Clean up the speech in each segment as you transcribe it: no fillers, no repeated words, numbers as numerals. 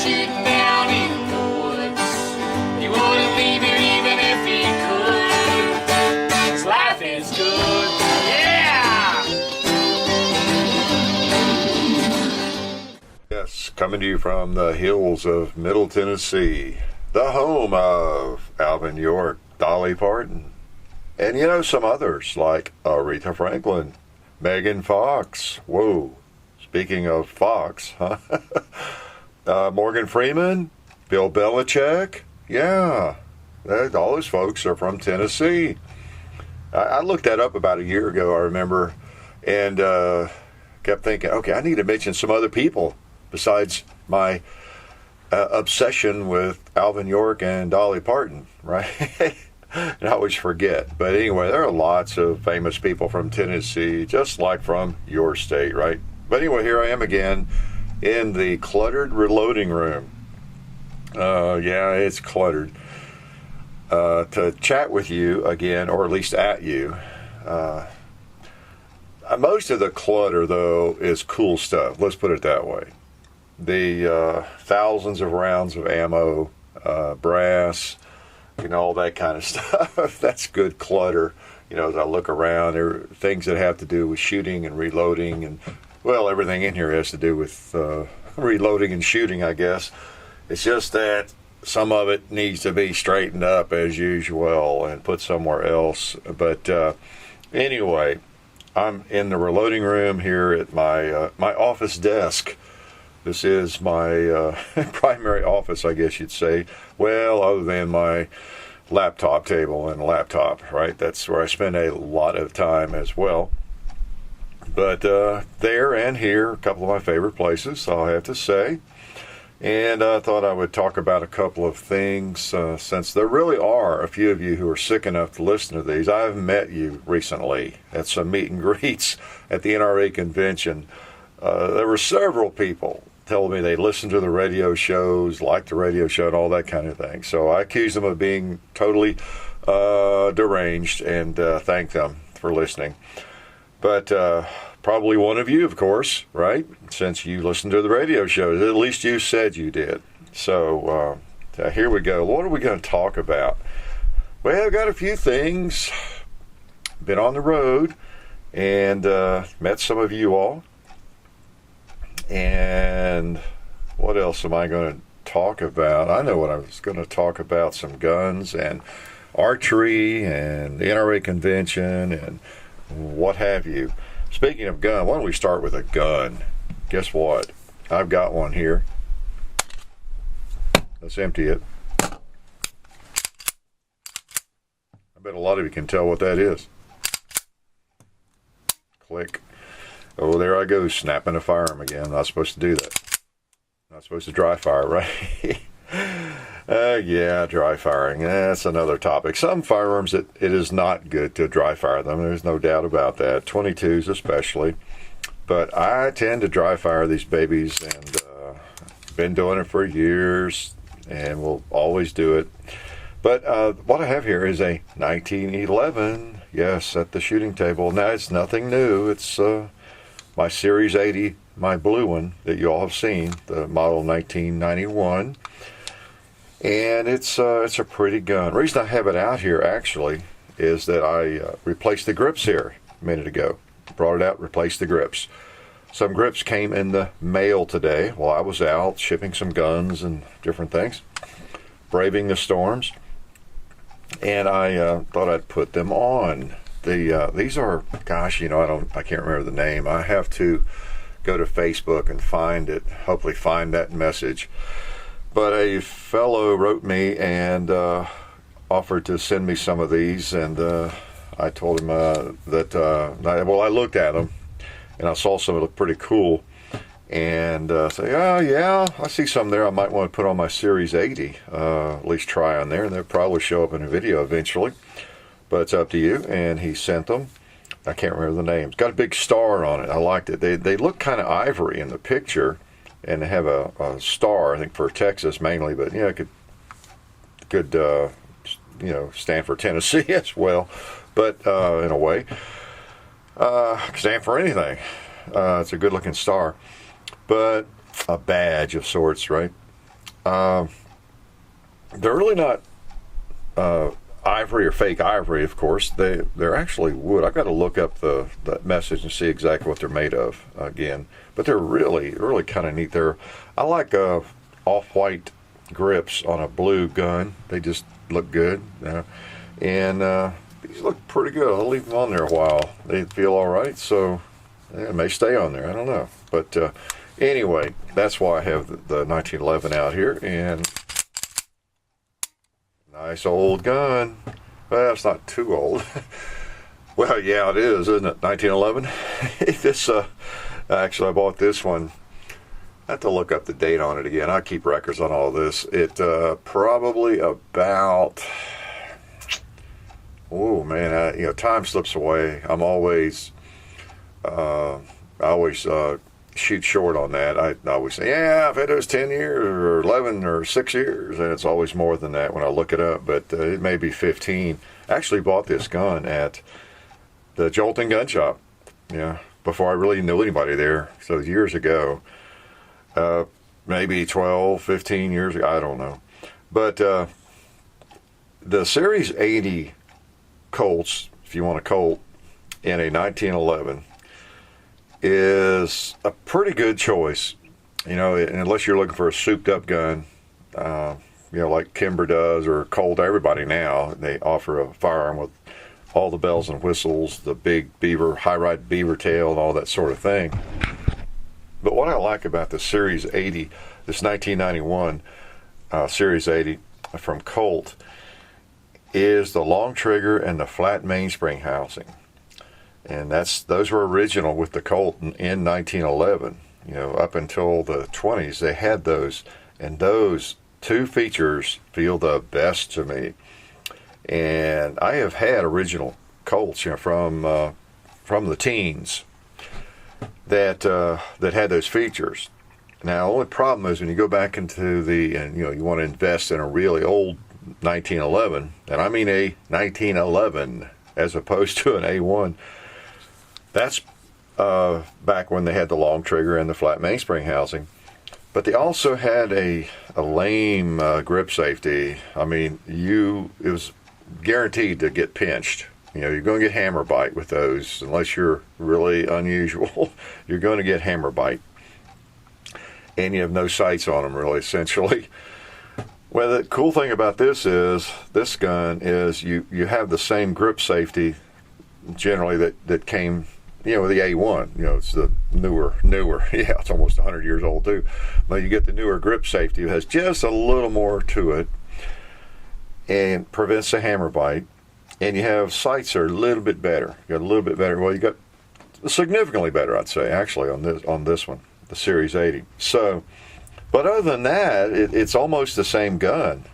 shooting down in the woods. He wouldn't leave it even if he could. 'Cause life is good, yeah! Yes, coming to you from the hills of Middle Tennessee, the home of Alvin York, Dolly Parton, and some others like Aretha Franklin, Megan Fox. Whoa, speaking of Fox, huh? Morgan Freeman, Bill Belichick. Yeah, all those folks are from Tennessee. I looked that up about a year ago, I remember, and kept thinking, okay, I need to mention some other people besides my obsession with Alvin York and Dolly Parton, right? And I always forget. But anyway, there are lots of famous people from Tennessee, just like from your state, right? But anyway, here I am again in the cluttered reloading room. Yeah, it's cluttered. To chat with you again, or at least at you. Most of the clutter, though, is cool stuff. Let's put it that way. The thousands of rounds of ammo, brass, all that kind of stuff. That's good clutter. As I look around, there are things that have to do with shooting and reloading, and well, everything in here has to do with reloading and shooting, I guess. It's just that some of it needs to be straightened up as usual and put somewhere else. But anyway, I'm in the reloading room here at my office desk. This is my primary office, I guess you'd say. Well, other than my laptop table and laptop, right? That's where I spend a lot of time as well. But there and here, a couple of my favorite places, I'll have to say. And I thought I would talk about a couple of things, since there really are a few of you who are sick enough to listen to these. I've met you recently at some meet and greets at the NRA convention. There were several people telling me they listened to the radio shows, liked the radio show, and all that kind of thing. So I accuse them of being totally deranged and thank them for listening. But probably one of you, of course, right? Since you listened to the radio shows, at least you said you did. So here we go. What are we going to talk about? Well, I've got a few things. Been on the road and met some of you all. And what else am I going to talk about? I know what I was going to talk about: some guns and archery and the NRA convention and what have you. Speaking of gun, why don't we start with a gun? Guess what? I've got one here. Let's empty it. I bet a lot of you can tell what that is. Click. Oh, there I go, snapping a firearm again. Not supposed to do that. Not supposed to dry fire, right? Yeah, dry firing. That's another topic. Some firearms, it is not good to dry fire them. There's no doubt about that. 22s especially. But I tend to dry fire these babies, and been doing it for years, and will always do it. But what I have here is a 1911. Yes, at the shooting table. Now, it's nothing new. It's my Series 80, my blue one that you all have seen, the model 1991. And it's a pretty gun. The reason I have it out here, actually, is that I replaced the grips here a minute ago. Brought it out, replaced the grips. Some grips came in the mail today while I was out shipping some guns and different things, braving the storms. And I thought I'd put them on. These are, gosh, I can't remember the name. I have to go to Facebook and find it, hopefully find that message. But a fellow wrote me and offered to send me some of these, and I told him I looked at them, and I saw some that looked pretty cool, and say, oh yeah, I see some there I might want to put on my Series 80, at least try on there, and they'll probably show up in a video eventually. But it's up to you. And he sent them. I can't remember the names. Got a big star on it. I liked it. They look kind of ivory in the picture, and they have a star, I think, for Texas mainly, but it could stand for Tennessee as well. But in a way, could stand for anything. It's a good-looking star, but a badge of sorts, right? They're really not ivory or fake ivory, of course. They're actually wood. I've got to look up that message and see exactly what they're made of again. But they're really, really kind of neat. I like off-white grips on a blue gun. They just look good. And these look pretty good. I'll leave them on there a while. They feel all right, so it may stay on there. I don't know. But anyway, that's why I have the 1911 out here. And nice old gun. Well, it's not too old. Well, yeah, it is, isn't it? 1911. This, actually, I bought this one. I have to look up the date on it again. I keep records on all this. It probably about. Oh man, time slips away. I always shoot short on that. I always say, yeah, if it was 10 years or 11 or 6 years, and it's always more than that when I look it up, but it may be 15. I actually bought this gun at the Jolton Gun Shop, before I really knew anybody there, so years ago, maybe 12, 15 years ago, I don't know. But the Series 80 Colts, if you want a Colt, in a 1911, is a pretty good choice, unless you're looking for a souped-up gun, like Kimber does or Colt. Everybody now, they offer a firearm with all the bells and whistles, the big high-ride beaver tail, and all that sort of thing. But what I like about the Series 80, this 1991 Series 80 from Colt, is the long trigger and the flat mainspring housing. And those were original with the Colt in 1911. Up until the 20s, they had those. And those two features feel the best to me. And I have had original Colts, from the teens that had those features. Now, the only problem is when you go back into you want to invest in a really old 1911, and I mean a 1911 as opposed to an A1. That's back when they had the long trigger and the flat mainspring housing. But they also had a lame grip safety. I mean, it was guaranteed to get pinched. You're going to get hammer bite with those. Unless you're really unusual, you're going to get hammer bite. And you have no sights on them, really, essentially. Well, the cool thing about this gun is you have the same grip safety generally that came, with the A1. It's the newer. Yeah, it's almost 100 years old too. But you get the newer grip safety. It has just a little more to it and prevents the hammer bite. And you have sights that are a little bit better. You got a little bit better. Well, you got significantly better, I'd say, actually, on this one, the Series 80. So. But other than that, it's almost the same gun.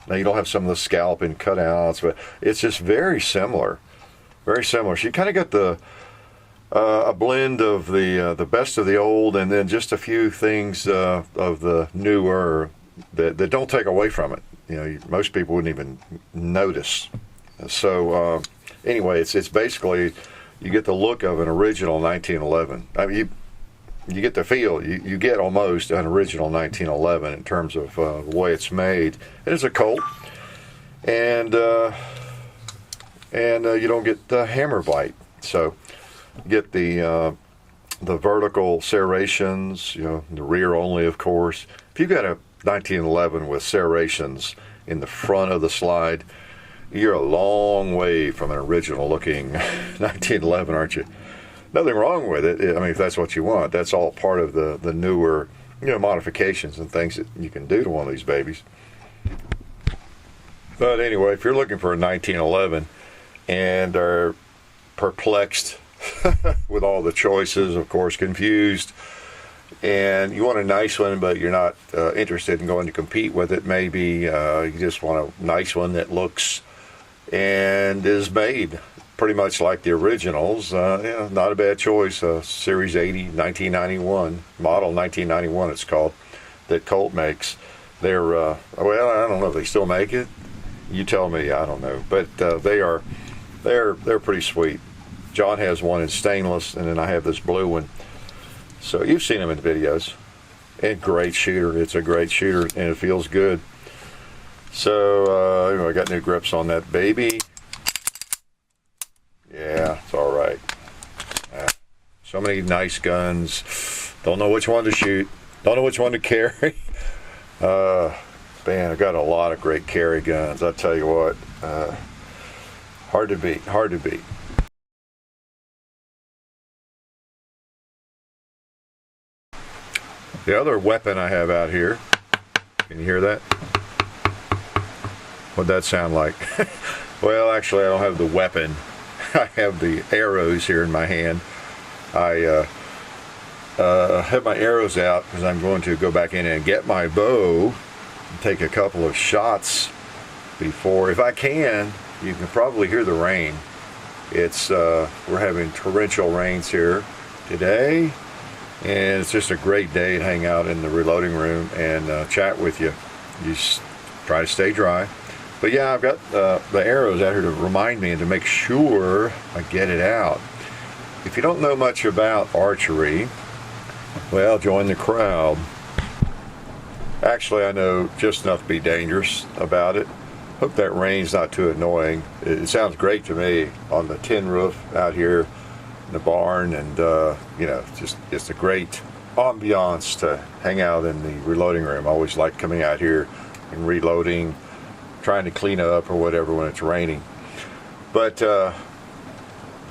Now, you don't have some of the scalping cutouts, but it's just very similar. Very similar. So you kind of got a blend of the best of the old and then just a few things of the newer that don't take away from it. Most people wouldn't even notice. So anyway, it's basically, you get the look of an original 1911. I mean, you get the feel. You get almost an original 1911 in terms of the way it's made. It is a Colt, and you don't get the hammer bite. So you get the vertical serrations. The rear only, of course. If you've got a 1911 with serrations in the front of the slide, you're a long way from an original looking 1911, aren't you? Nothing wrong with it. I mean, if that's what you want, that's all part of the newer, modifications and things that you can do to one of these babies. But anyway, if you're looking for a 1911 and are perplexed with all the choices, of course, confused, and you want a nice one, but you're not interested in going to compete with it, maybe you just want a nice one that looks and is made pretty much like the originals. Not a bad choice. Series 80, 1991, model 1991 it's called, that Colt makes. They're, well, I don't know if they still make it. You tell me, I don't know. But they're pretty sweet. John has one in stainless, and then I have this blue one. So you've seen them in the videos. and great shooter. It's a great shooter, and it feels good. So anyway, I got new grips on that baby. Yeah, it's all right. So many nice guns. Don't know which one to shoot. Don't know which one to carry. Man, I got a lot of great carry guns. I tell you what, hard to beat. Hard to beat. The other weapon I have out here. Can you hear that? What'd that sound like? Well, actually, I don't have the weapon. I have the arrows here in my hand. I have my arrows out because I'm going to go back in and get my bow and take a couple of shots before, if I can. You can probably hear the rain. It's we're having torrential rains here today, and it's just a great day to hang out in the reloading room and chat with you. Just try to stay dry. But yeah, I've got the arrows out here to remind me and to make sure I get it out. If you don't know much about archery, well, join the crowd. Actually, I know just enough to be dangerous about it. Hope that rain's not too annoying. It sounds great to me on the tin roof out here in the barn, and you know, just a great ambiance to hang out in the reloading room. I always like coming out here and reloading, trying to clean up or whatever when it's raining. But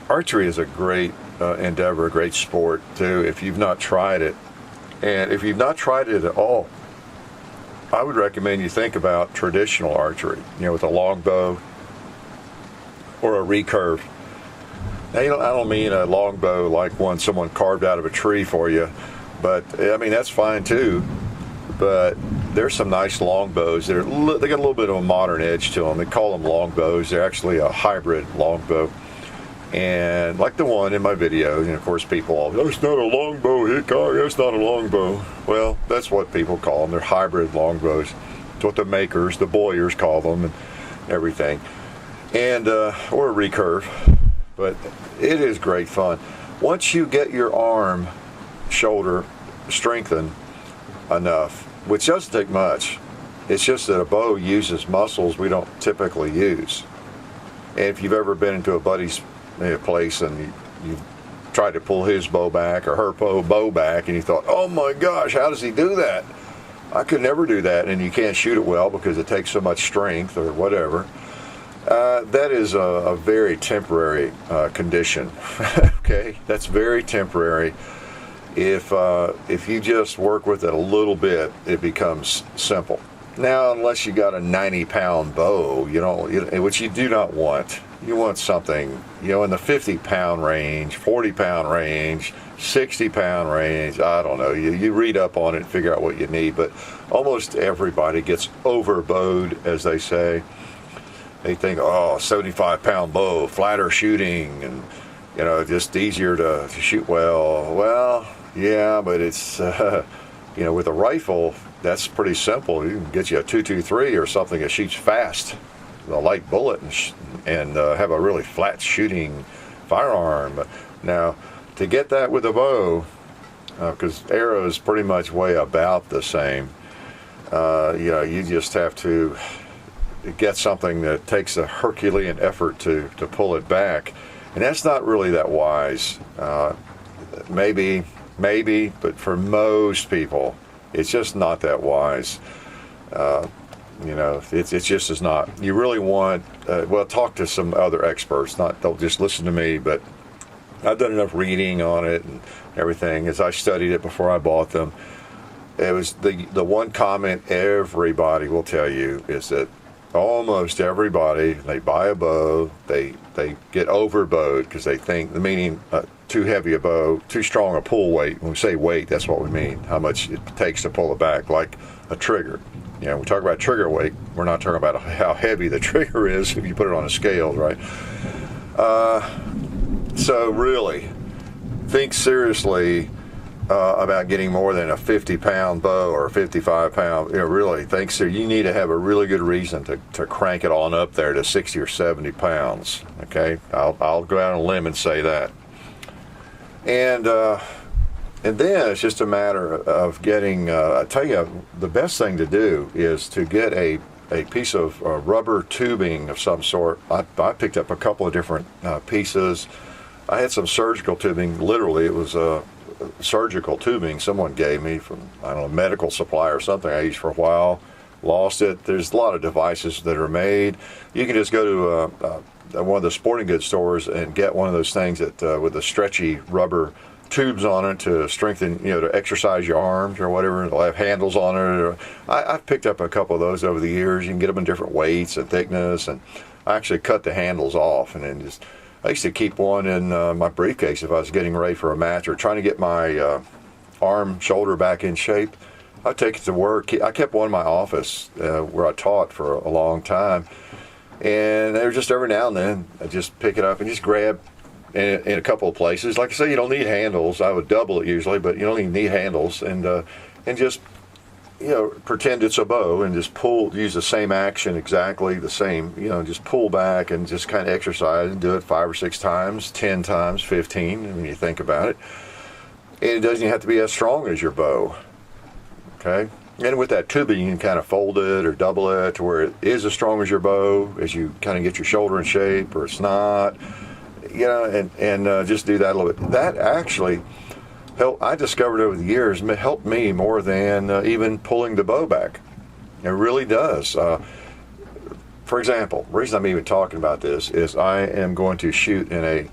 archery is a great endeavor, a great sport too, if you've not tried it. And if you've not tried it at all, I would recommend you think about traditional archery, you know, with a longbow or a recurve. Now, you know, I don't mean a longbow like one someone carved out of a tree for you, but I mean, that's fine too. But there's some nice longbows. They got a little bit of a modern edge to them. They call them longbows. They're actually a hybrid longbow. And like the one in my video, and of course people all, that's not a longbow, Hickok, that's not a longbow. Well, that's what people call them. They're hybrid longbows. It's what the makers, the Boyers, call them and everything. And, or a recurve. But it is great fun. Once you get your arm, shoulder strengthened enough, which doesn't take much, it's just that a bow uses muscles we don't typically use. And if you've ever been into a buddy's place and you tried to pull his bow back or her bow back, and you thought, oh my gosh, how does he do that? I could never do that. And you can't shoot it well because it takes so much strength or whatever. That is a very temporary condition. Okay, that's very temporary. If you just work with it a little bit, it becomes simple. Now, unless you got a 90-pound bow, which you do not want. You want something, you know, in the 50-pound range, 40-pound range, 60-pound range. I don't know. You read up on it and figure out what you need. But almost everybody gets overbowed, as they say. They think, oh, 75-pound bow, flatter shooting, and, you know, just easier to shoot well. Well, yeah, but it's, you know, with a rifle, that's pretty simple. You can get you a 223 or something that shoots fast, a light bullet, and have a really flat shooting firearm. Now, to get that with a bow, because arrows pretty much weigh about the same, you know, you just have to get something that takes a Herculean effort to pull it back, and that's not really that wise. Maybe, but for most people, it's just not that wise. You know, it's just is not. You really want, well, talk to some other experts. Don't just listen to me, but I've done enough reading on it and everything as I studied it before I bought them. It was the one comment everybody will tell you is that almost everybody, they buy a bow, they get overbowed because they think, the meaning too heavy a bow, too strong a pull weight. When we say weight, that's what we mean, how much it takes to pull it back, like a trigger. You know, we talk about trigger weight, we're not talking about how heavy the trigger is if you put it on a scale, right? So really, think seriously about getting more than a 50-pound bow or a 55-pound. You know, really think so. You need to have a really good reason to crank it on up there to 60 or 70 pounds. Okay, I'll go out on a limb and say that. And And then it's just a matter of getting, I tell you, the best thing to do is to get a piece of rubber tubing of some sort. I picked up a couple of different pieces. I had some surgical tubing. Literally, it was surgical tubing someone gave me from, I don't know, medical supply or something I used for a while. Lost it. There's a lot of devices that are made. You can just go to one of the sporting goods stores and get one of those things that with the stretchy rubber tubes on it to strengthen, to exercise your arms or whatever. They'll have handles on it. I've picked up a couple of those over the years. You can get them in different weights and thickness, and I actually cut the handles off and then I used to keep one in my briefcase if I was getting ready for a match or trying to get my shoulder back in shape. I'd take it to work. I kept one in my office where I taught for a long time, and they were just every now and then I'd just pick it up and just grab in a couple of places. Like I say, you don't need handles. I would double it usually, but you don't even need handles. And just, pretend it's a bow and just use the same action, exactly the same, just pull back and just kind of exercise and do it 5 or 6 times, 10 times, 15 when you think about it. And it doesn't have to be as strong as your bow. Okay? And with that tubing, you can kind of fold it or double it to where it is as strong as your bow as you kind of get your shoulder in shape, or it's not. And just do that a little bit. That actually I discovered over the years, helped me more than even pulling the bow back. It really does. For example, the reason I'm even talking about this is I am going to shoot in a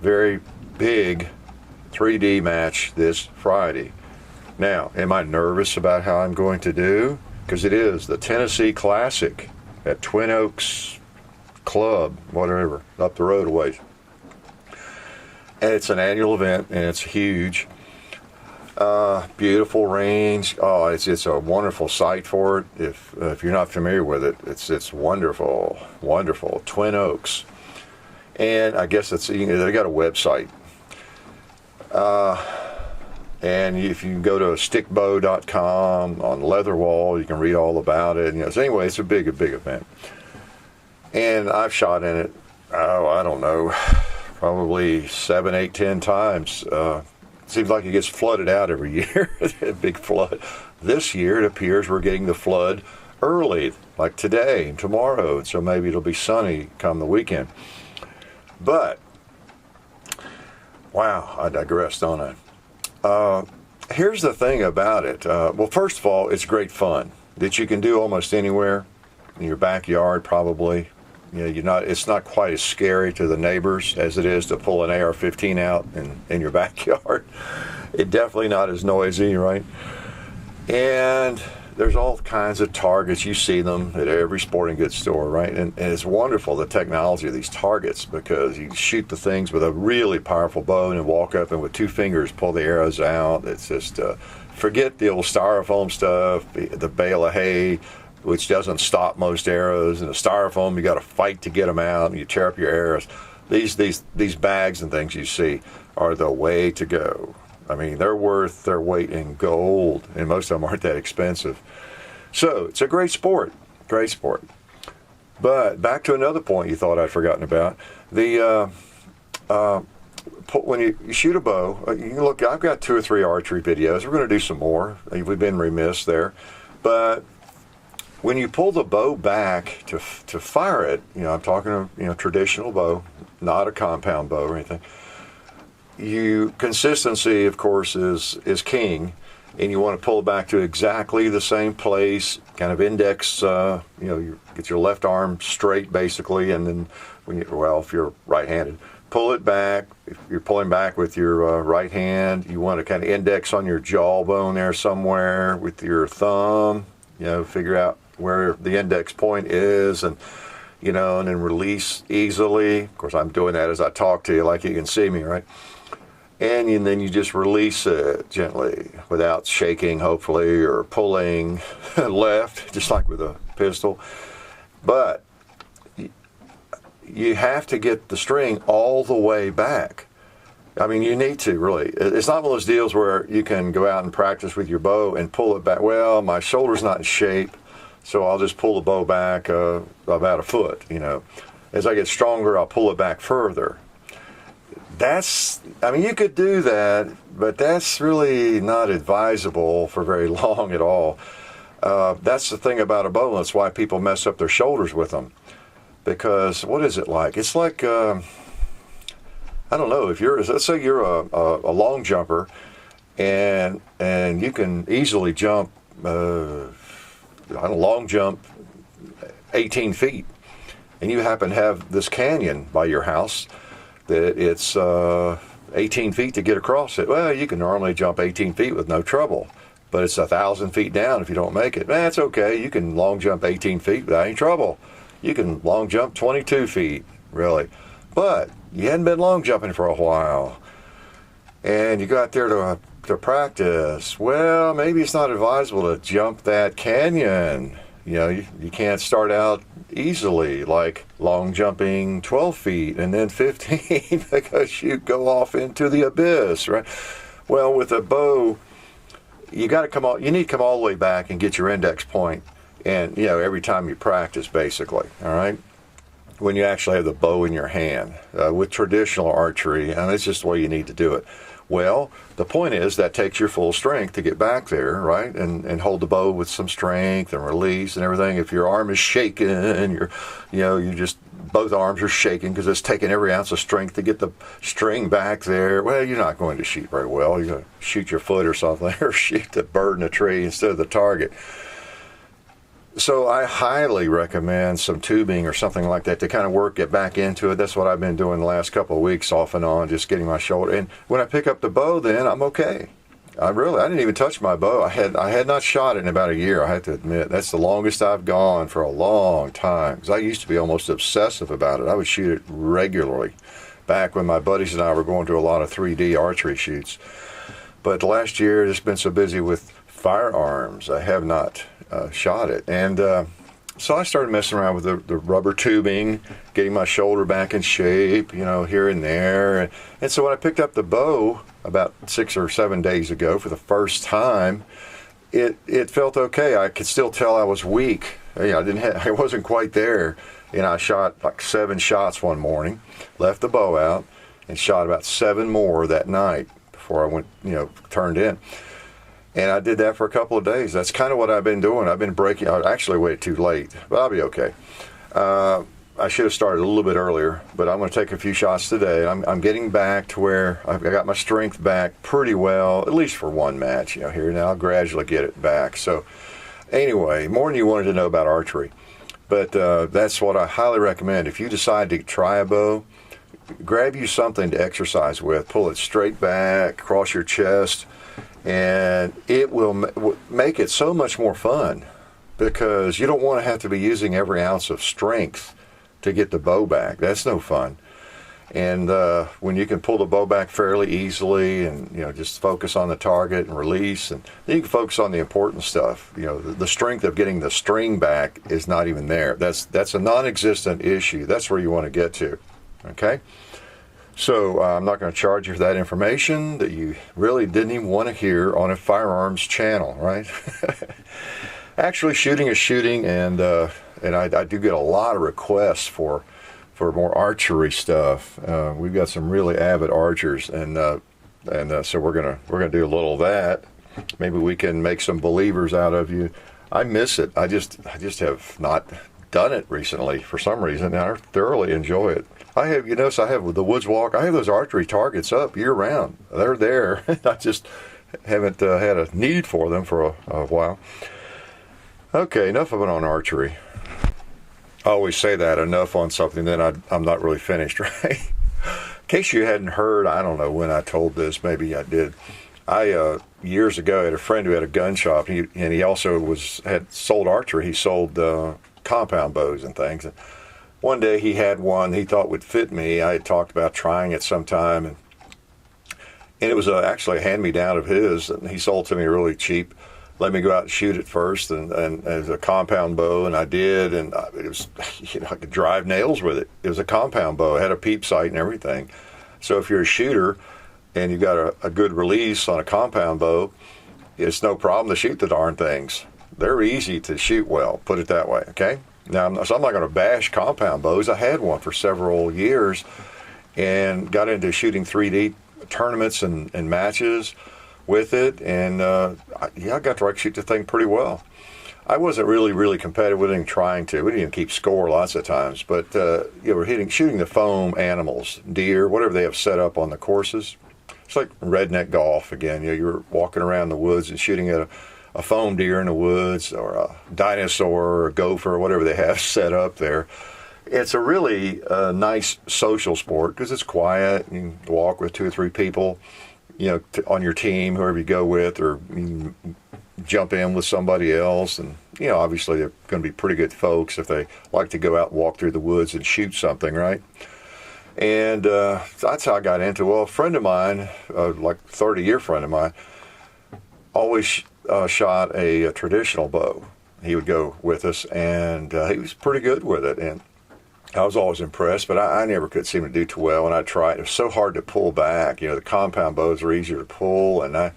very big 3D match this Friday. Now, am I nervous about how I'm going to do? Because it is the Tennessee Classic at Twin Oaks Club, whatever, up the road a ways. And it's an annual event, and it's huge. Beautiful range. Oh, it's a wonderful site for it. If you're not familiar with it, it's wonderful, wonderful. Twin Oaks, and I guess they got a website. And if you go to stickbow.com on Leatherwall, you can read all about it. So anyway, it's a big event, and I've shot in it. Oh, I don't know, probably 7, 8, 10 times. Seems like it gets flooded out every year. A big flood. This year, it appears we're getting the flood early, like today and tomorrow. So maybe it'll be sunny come the weekend. But, wow, I digressed, don't I? Here's the thing about it. Well, first of all, it's great fun that you can do almost anywhere. In your backyard, probably. It's not quite as scary to the neighbors as it is to pull an AR-15 out in your backyard. It's definitely not as noisy, right? And there's all kinds of targets. You see them at every sporting goods store, right? And it's wonderful, the technology of these targets, because you shoot the things with a really powerful bow and walk up and with 2 fingers pull the arrows out. It's just, forget the old styrofoam stuff, the bale of hay, which doesn't stop most arrows, and the styrofoam, you got to fight to get them out, and you tear up your arrows. These bags and things you see are the way to go. I mean, they're worth their weight in gold, and most of them aren't that expensive. So it's a great sport, great sport. But back to another point you thought I'd forgotten about. When you shoot a bow, you can look. I've got 2 or 3 archery videos. We're going to do some more. We've been remiss there, but when you pull the bow back to fire it, I'm talking traditional bow, not a compound bow or anything. Consistency, of course, is king, and you want to pull it back to exactly the same place. Kind of index, you get your left arm straight basically, and then if you're right-handed, pull it back. If you're pulling back with your right hand, you want to kind of index on your jawbone there somewhere with your thumb. Figure out where the index point is, and then release easily. Of course, I'm doing that as I talk to you, like you can see me, right? And then you just release it gently without shaking, hopefully, or pulling left, just like with a pistol. But you have to get the string all the way back. I mean, you need to, really. It's not one of those deals where you can go out and practice with your bow and pull it back. Well, my shoulder's not in shape, so I'll just pull the bow back about a foot, As I get stronger, I'll pull it back further. I mean, you could do that, but that's really not advisable for very long at all. That's the thing about a bow. That's why people mess up their shoulders with them. Because what is it like? It's like, I don't know, if let's say you're a long jumper, and you can easily jump, long jump 18 feet, and you happen to have this canyon by your house that it's 18 feet to get across it. Well, you can normally jump 18 feet with no trouble, but it's 1,000 feet down if you don't make it. That's okay. You can long jump 18 feet without any trouble. You can long jump 22 feet, really. But you hadn't been long jumping for a while, and you got there to practice. Well, maybe it's not advisable to jump that canyon. You know, you can't start out easily, like long jumping 12 feet and then 15 because you go off into the abyss, right? Well, with a bow, you need to come all the way back and get your index point, and every time you practice, basically, all right? When you actually have the bow in your hand. With traditional archery, and it's just the way you need to do it. Well, the point is that takes your full strength to get back there, right? And hold the bow with some strength and release and everything. If your arm is shaking and both arms are shaking because it's taking every ounce of strength to get the string back there, well, you're not going to shoot very well. You're going to shoot your foot or something, or shoot the bird in a tree instead of the target. So I highly recommend some tubing or something like that to kind of get back into it. That's what I've been doing the last couple of weeks off and on, just getting my shoulder. And when I pick up the bow, then I'm okay. I didn't even touch my bow. I had not shot it in about a year, I have to admit. That's the longest I've gone for a long time. Because I used to be almost obsessive about it. I would shoot it regularly back when my buddies and I were going to a lot of 3D archery shoots. But last year, I've just been so busy with firearms, I have not shot it. And so I started messing around with the rubber tubing, getting my shoulder back in shape, here and there. And so when I picked up the bow about 6 or 7 days ago for the first time, it felt okay. I could still tell I was weak. I wasn't quite there. I shot like 7 shots one morning, left the bow out, and shot about 7 more that night before I went, turned in. And I did that for a couple of days. That's kind of what I've been doing. I've been breaking. I actually waited too late, but I'll be okay. I should have started a little bit earlier, but I'm going to take a few shots today. I'm getting back to where I got my strength back pretty well, at least for one match. Here now I'll gradually get it back. So anyway, more than you wanted to know about archery, but that's what I highly recommend. If you decide to try a bow, grab you something to exercise with. Pull it straight back, across your chest. And it will make it so much more fun because you don't want to have to be using every ounce of strength to get the bow back. That's no fun. And when you can pull the bow back fairly easily and, just focus on the target and release, and then you can focus on the important stuff. The strength of getting the string back is not even there. That's a non-existent issue. That's where you want to get to. Okay? So I'm not going to charge you for that information that you really didn't even want to hear on a firearms channel, right? Actually, shooting is shooting, and I do get a lot of requests for more archery stuff. We've got some really avid archers, and so we're gonna do a little of that. Maybe we can make some believers out of you. I miss it. I just have not done it recently for some reason, and I thoroughly enjoy it. I have with the Woods Walk, I have those archery targets up year round. They're there. I just haven't had a need for them for a while. Okay, enough of it on archery. I always say that, enough on something, then I'm not really finished, right? In case you hadn't heard, I don't know when I told this, maybe I did. I years ago had a friend who had a gun shop, and he also had sold archery. He sold compound bows and things. And one day he had one he thought would fit me. I had talked about trying it sometime, and it was actually a hand-me-down of his, and he sold to me really cheap. Let me go out and shoot it first, and as a compound bow, and I did, and it was, I could drive nails with it. It was a compound bow. It had a peep sight and everything. So if you're a shooter and you've got a good release on a compound bow, it's no problem to shoot the darn things. They're easy to shoot well, put it that way, okay? Now, I'm not going to bash compound bows. I had one for several years, and got into shooting 3D tournaments and matches with it, and I got to shoot the thing pretty well. I wasn't really competitive with it, trying to. We didn't even keep score lots of times, but we're shooting the foam animals, deer, whatever they have set up on the courses. It's like redneck golf again. You're walking around the woods and shooting at a foam deer in the woods, or a dinosaur or a gopher, or whatever they have set up there. It's a really nice social sport because it's quiet. You can walk with 2 or 3 people, on your team, whoever you go with, or you can jump in with somebody else. And, obviously they're going to be pretty good folks if they like to go out and walk through the woods and shoot something, right? And that's how I got into it. Well, a friend of mine, like a 30-year friend of mine, always shot a traditional bow. He would go with us, and he was pretty good with it. And I was always impressed, but I never could seem to do too well. And I tried. It was so hard to pull back. The compound bows are easier to pull, and I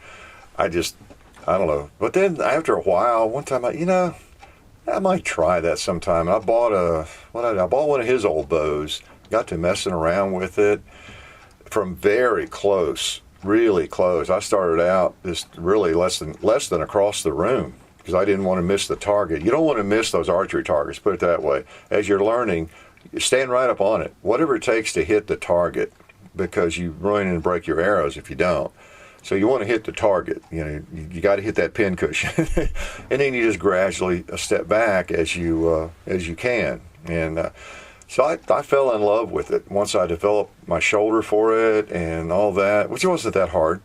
don't know. But then after a while, one time, I might try that sometime. I bought one of his old bows. Got to messing around with it from very close, really close. I started out just really less than across the room because I didn't want to miss the target. You don't want to miss those archery targets, put it that way. As you're learning, you stand right up on it, whatever it takes to hit the target, because you ruin and break your arrows if you don't. So you want to hit the target. You got to hit that pin cushion, and then you just gradually step back as you can. And so I fell in love with it once I developed my shoulder for it and all that, which wasn't that hard.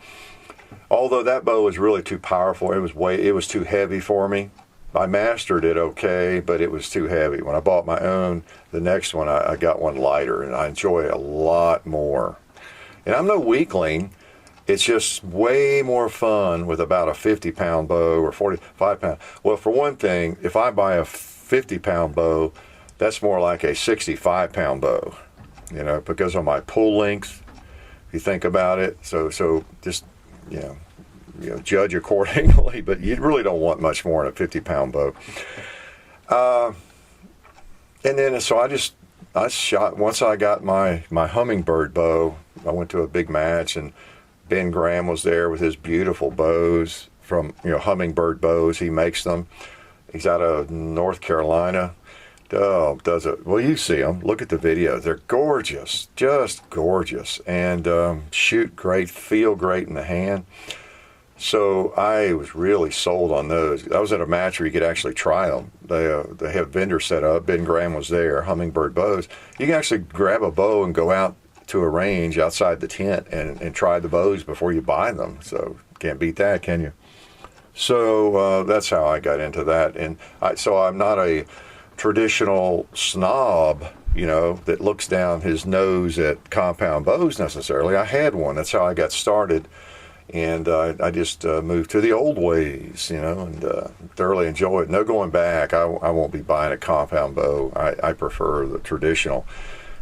Although that bow was really too powerful, it was too heavy for me. I mastered it okay, but it was too heavy. When I bought my own, the next one, I got one lighter, and I enjoy it a lot more. And I'm no weakling. It's just way more fun with about a 50-pound bow or 45-pound. Well, for one thing, if I buy a 50-pound bow, that's more like a 65-pound bow, because of my pull length, if you think about it. So just, judge accordingly, but you really don't want much more in a 50-pound bow. And then, so I shot, once I got my hummingbird bow, I went to a big match, and Ben Graham was there with his beautiful bows from, hummingbird bows. He makes them. He's out of North Carolina. Oh, does it? Well, you see them. Look at the video. They're gorgeous, just gorgeous, and shoot great, feel great in the hand. So I was really sold on those. I was at a match where you could actually try them. They have vendors set up. Ben Graham was there, hummingbird bows. You can actually grab a bow and go out to a range outside the tent and try the bows before you buy them. So can't beat that, can you? So that's how I got into that. And so I'm not a traditional snob, that looks down his nose at compound bows necessarily. I had one. That's how I got started. And I just moved to the old ways, and thoroughly enjoy it. No going back. I won't be buying a compound bow. I prefer the traditional.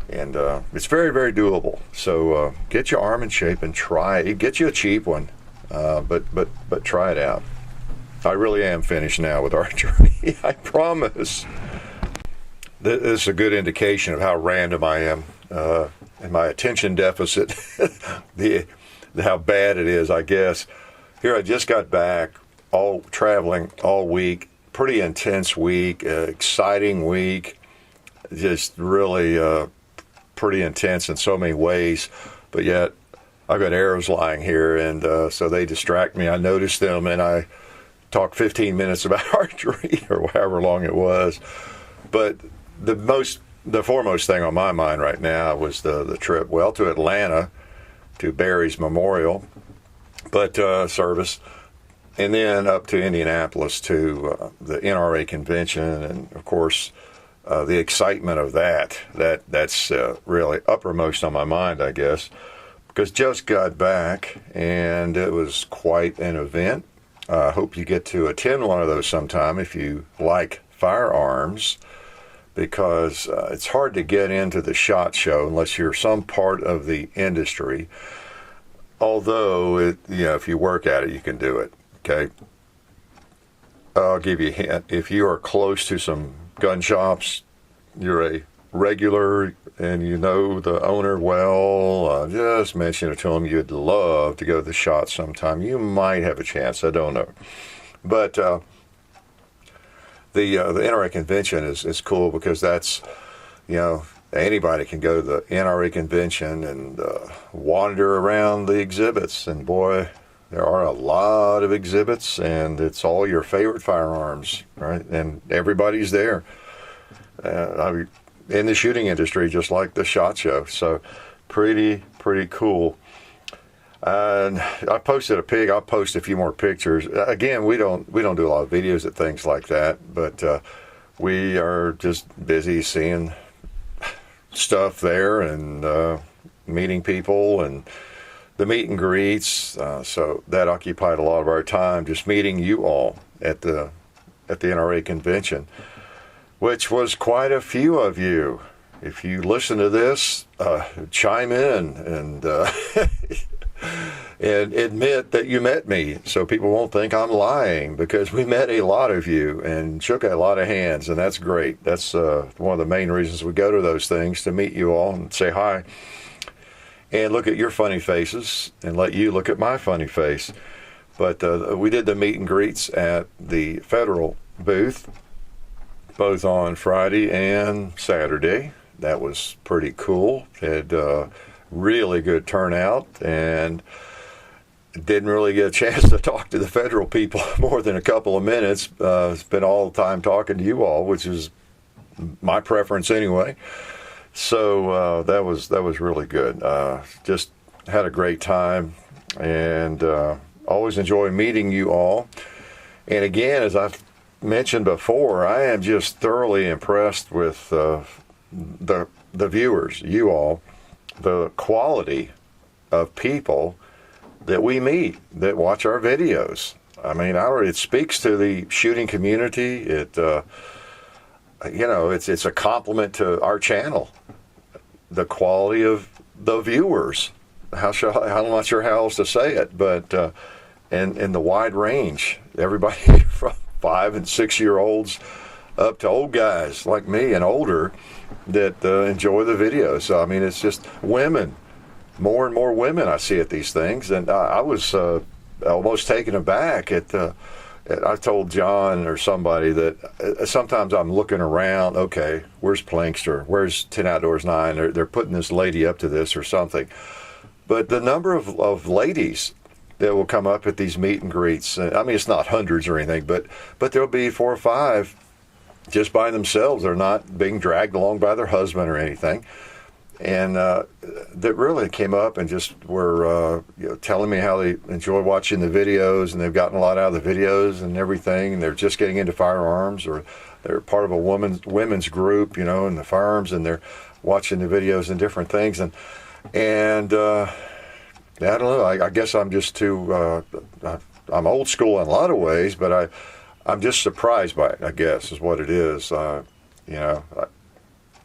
And it's very, very doable. So get your arm in shape and try it. Get you a cheap one, but try it out. I really am finished now with archery. I promise. This is a good indication of how random I am and my attention deficit, how bad it is, I guess. Here I just got back, traveling all week, pretty intense week, exciting week, just really pretty intense in so many ways, but yet I've got arrows lying here, and so they distract me. I noticed them, and I talked 15 minutes about archery or however long it was. But the foremost thing on my mind right now was the trip, to Atlanta, to Barry's Memorial, service, and then up to Indianapolis to the NRA convention, and of course the excitement of that's really uppermost on my mind, I guess, because just got back, and it was quite an event. I hope you get to attend one of those sometime if you like firearms, because it's hard to get into the SHOT Show unless you're some part of the industry. Although, if you work at it, you can do it, okay? I'll give you a hint. If you are close to some gun shops, you're a regular, and you know the owner well, just mention it to them. You'd love to go to the shot sometime. You might have a chance. I don't know. But the NRA convention is cool because that's, anybody can go to the NRA convention and wander around the exhibits. And boy, there are a lot of exhibits, and it's all your favorite firearms, right? And everybody's there. In the shooting industry, just like the SHOT Show. So pretty cool. And I posted a pic. I'll post a few more pictures. Again, we don't do a lot of videos at things like that, but we are just busy seeing stuff there and meeting people and the meet and greets. So that occupied a lot of our time, just meeting you all at the NRA convention, which was quite a few of you. If you listen to this, chime in and and admit that you met me, so people won't think I'm lying, because we met a lot of you and shook a lot of hands, and that's great. That's one of the main reasons we go to those things, to meet you all and say hi and look at your funny faces and let you look at my funny face. But we did the meet and greets at the Federal booth, both on Friday and Saturday. That was pretty cool. Had really good turnout, and didn't really get a chance to talk to the Federal people more than a couple of minutes. Spent all the time talking to you all, which is my preference anyway. So that was really good. Just had a great time, and always enjoy meeting you all. And again, as I've mentioned before, I am just thoroughly impressed with the viewers, you all, the quality of people that we meet that watch our videos. I mean, it speaks to the shooting community. It's a compliment to our channel, the quality of the viewers. I'm not sure how else to say it, but and the wide range, everybody from 5 and 6 year olds up to old guys like me and older that enjoy the videos. So, I mean, it's just women, more and more women I see at these things. And I was almost taken aback I told John or somebody that sometimes I'm looking around, okay, where's Plankster? Where's 10 Outdoors 9? They're putting this lady up to this or something. But the number of ladies that will come up at these meet and greets, I mean, it's not hundreds or anything, but there'll be 4 or 5 just by themselves. They're not being dragged along by their husband or anything. And that really came up and just were telling me how they enjoy watching the videos, and they've gotten a lot out of the videos and everything, and they're just getting into firearms, or they're part of a women's group, in the firearms, and they're watching the videos and different things. And I don't know, I guess I'm just too, I'm old school in a lot of ways, but I'm just surprised by it, I guess, is what it is.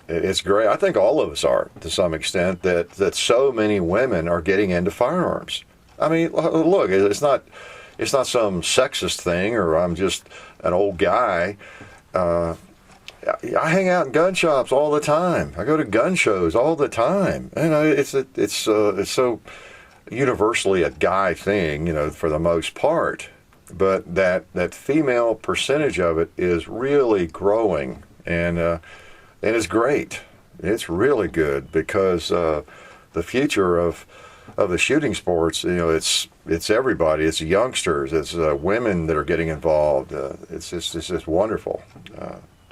It's great. I think all of us are, to some extent, that so many women are getting into firearms. I mean, look, it's not some sexist thing, or I'm just an old guy. I hang out in gun shops all the time. I go to gun shows all the time. And it's so universally a guy thing, for the most part. But that female percentage of it is really growing, and it's great. It's really good, because the future of the shooting sports, it's everybody. It's youngsters. It's women that are getting involved. It's just wonderful.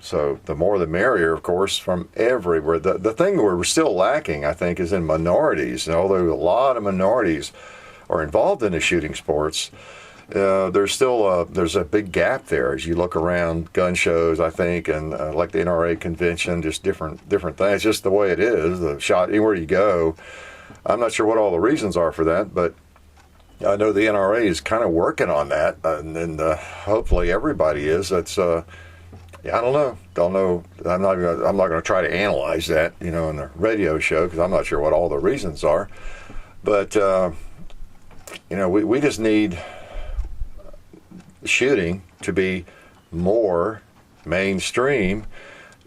So the more the merrier, of course, from everywhere. The thing where we're still lacking, I think, is in minorities. And although a lot of minorities are involved in the shooting sports, there's still there's a big gap there as you look around gun shows, I think, and like the NRA convention, just different things. Just the way it is. The shot, anywhere you go. I'm not sure what all the reasons are for that, but I know the NRA is kind of working on that, and hopefully everybody is. That's I don't know. I'm not going to try to analyze that, in the radio show, because I'm not sure what all the reasons are. But we just need shooting to be more mainstream,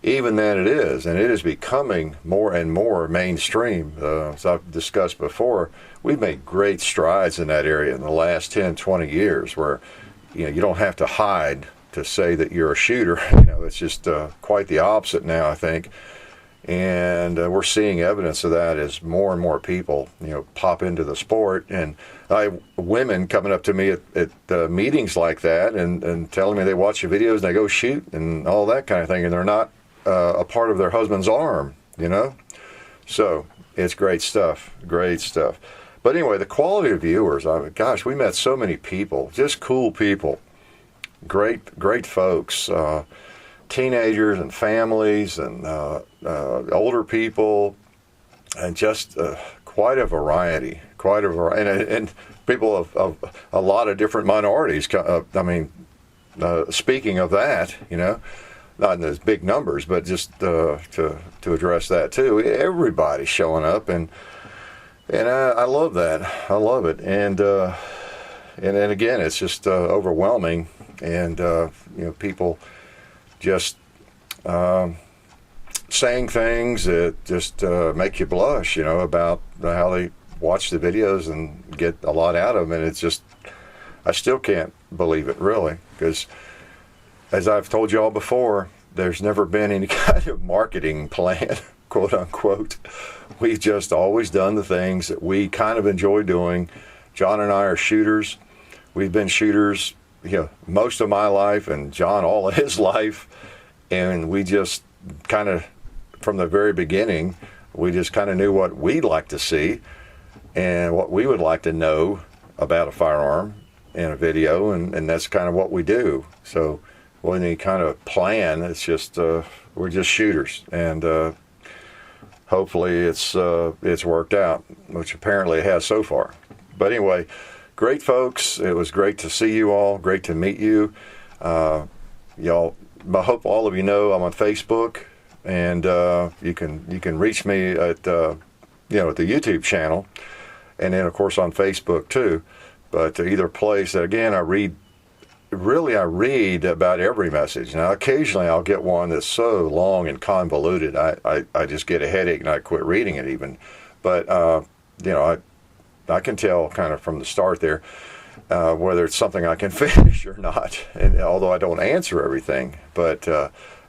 even than it is, and it is becoming more and more mainstream. As I've discussed before, we've made great strides in that area in the last 10, 20 years, where you don't have to hide to say that you're a shooter. It's just quite the opposite now, I think. And we're seeing evidence of that as more and more people, pop into the sport. And women coming up to me at meetings like that and telling me they watch the videos and they go shoot and all that kind of thing, and they're not a part of their husband's arm, So it's great stuff, great stuff. But anyway, the quality of viewers, gosh, we met so many people, just cool people, great folks. Teenagers and families and older people, and just quite a variety, and people of a lot of different minorities. Speaking of that, not in those big numbers, but just to address that too. Everybody's showing up, and I love that. I love it, and again, it's just overwhelming, and people just saying things that just make you blush, about how they watch the videos and get a lot out of them. And it's just, I still can't believe it, really, because as I've told you all before, there's never been any kind of marketing plan, quote unquote. We've just always done the things that we kind of enjoy doing. John and I are shooters. We've been shooters, most of my life, and John all of his life. And we just kind of, from the very beginning, we just kind of knew what we'd like to see and what we would like to know about a firearm in a video, and that's kind of what we do. So when you kind of plan, it's just, we're just shooters, and hopefully it's worked out, which apparently it has so far. But anyway, great folks. It was great to see you all, great to meet you. Y'all, I hope all of you know I'm on Facebook, and you can reach me at at the YouTube channel, and then of course on Facebook too. But either place, again, I read about every message. Now occasionally I'll get one that's so long and convoluted I just get a headache and I quit reading it even. But I can tell kind of from the start there whether it's something I can finish or not, and although I don't answer everything. But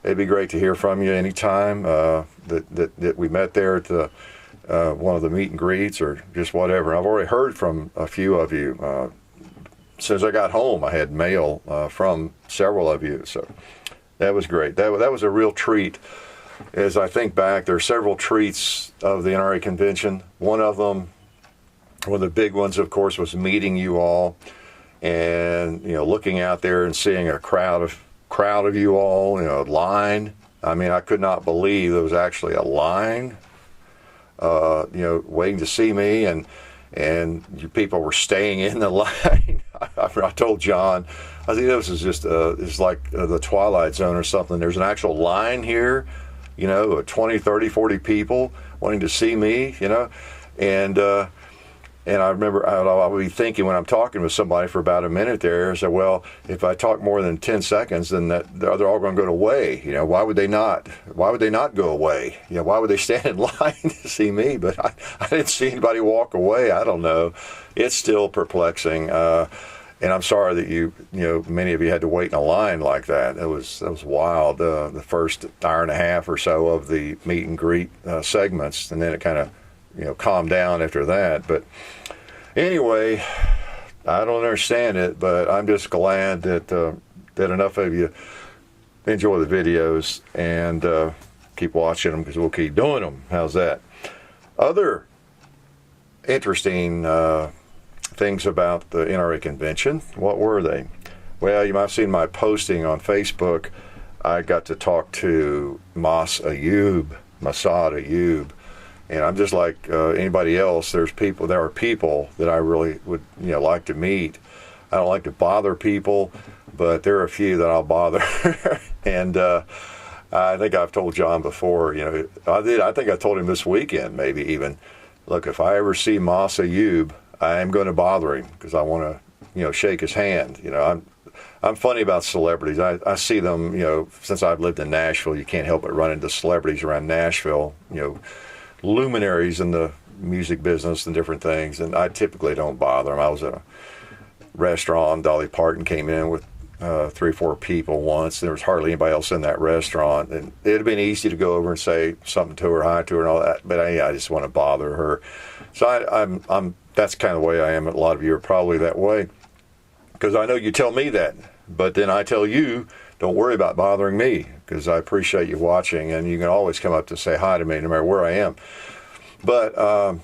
it'd be great to hear from you anytime that we met there at the one of the meet and greets or just whatever. I've already heard from a few of you. As soon as I got home, I had mail from several of you, so that was great. That was a real treat. As I think back, there are several treats of the NRA convention. One of the big ones, of course, was meeting you all, and looking out there and seeing a crowd of you all, line. I mean, I could not believe there was actually a line, waiting to see me, and you people were staying in the line. I told John, I think this is just it's like the Twilight Zone or something. There's an actual line here, 20, 30, 40 people wanting to see me, and I remember I would be thinking when I'm talking with somebody for about a minute there, I said, well, if I talk more than 10 seconds, then they're all going to go away. Why would they not? Why would they not go away? Why would they stand in line to see me? But I didn't see anybody walk away. I don't know. It's still perplexing. And I'm sorry that many of you had to wait in a line like that. It was wild. The first hour and a half or so of the meet and greet segments, and then it kind of calm down after that. But anyway, I don't understand it, but I'm just glad that enough of you enjoy the videos and keep watching them, because we'll keep doing them. How's that? Other interesting things about the NRA convention, what were they? Well, you might have seen my posting on Facebook. I got to talk to Massad Ayoob. And I'm just like anybody else. There are people that I really would like to meet. I don't like to bother people, but there are a few that I'll bother. And I think I've told John before. I think I told him this weekend, maybe even. Look, if I ever see Massad Ayoob, I am going to bother him, because I want to shake his hand. I'm I'm funny about celebrities. I see them, since I've lived in Nashville, you can't help but run into celebrities around Nashville, luminaries in the music business and different things, and I typically don't bother them. I was at a restaurant, Dolly Parton came in with 3 or 4 people once. There was hardly anybody else in that restaurant, and it'd have been easy to go over and say something to her, hi to her, and all that. But I just want to bother her. So I'm that's kind of the way I am. A lot of you are probably that way, because I know you tell me that, but then I tell you, don't worry about bothering me, because I appreciate you watching, and you can always come up to say hi to me no matter where I am. But I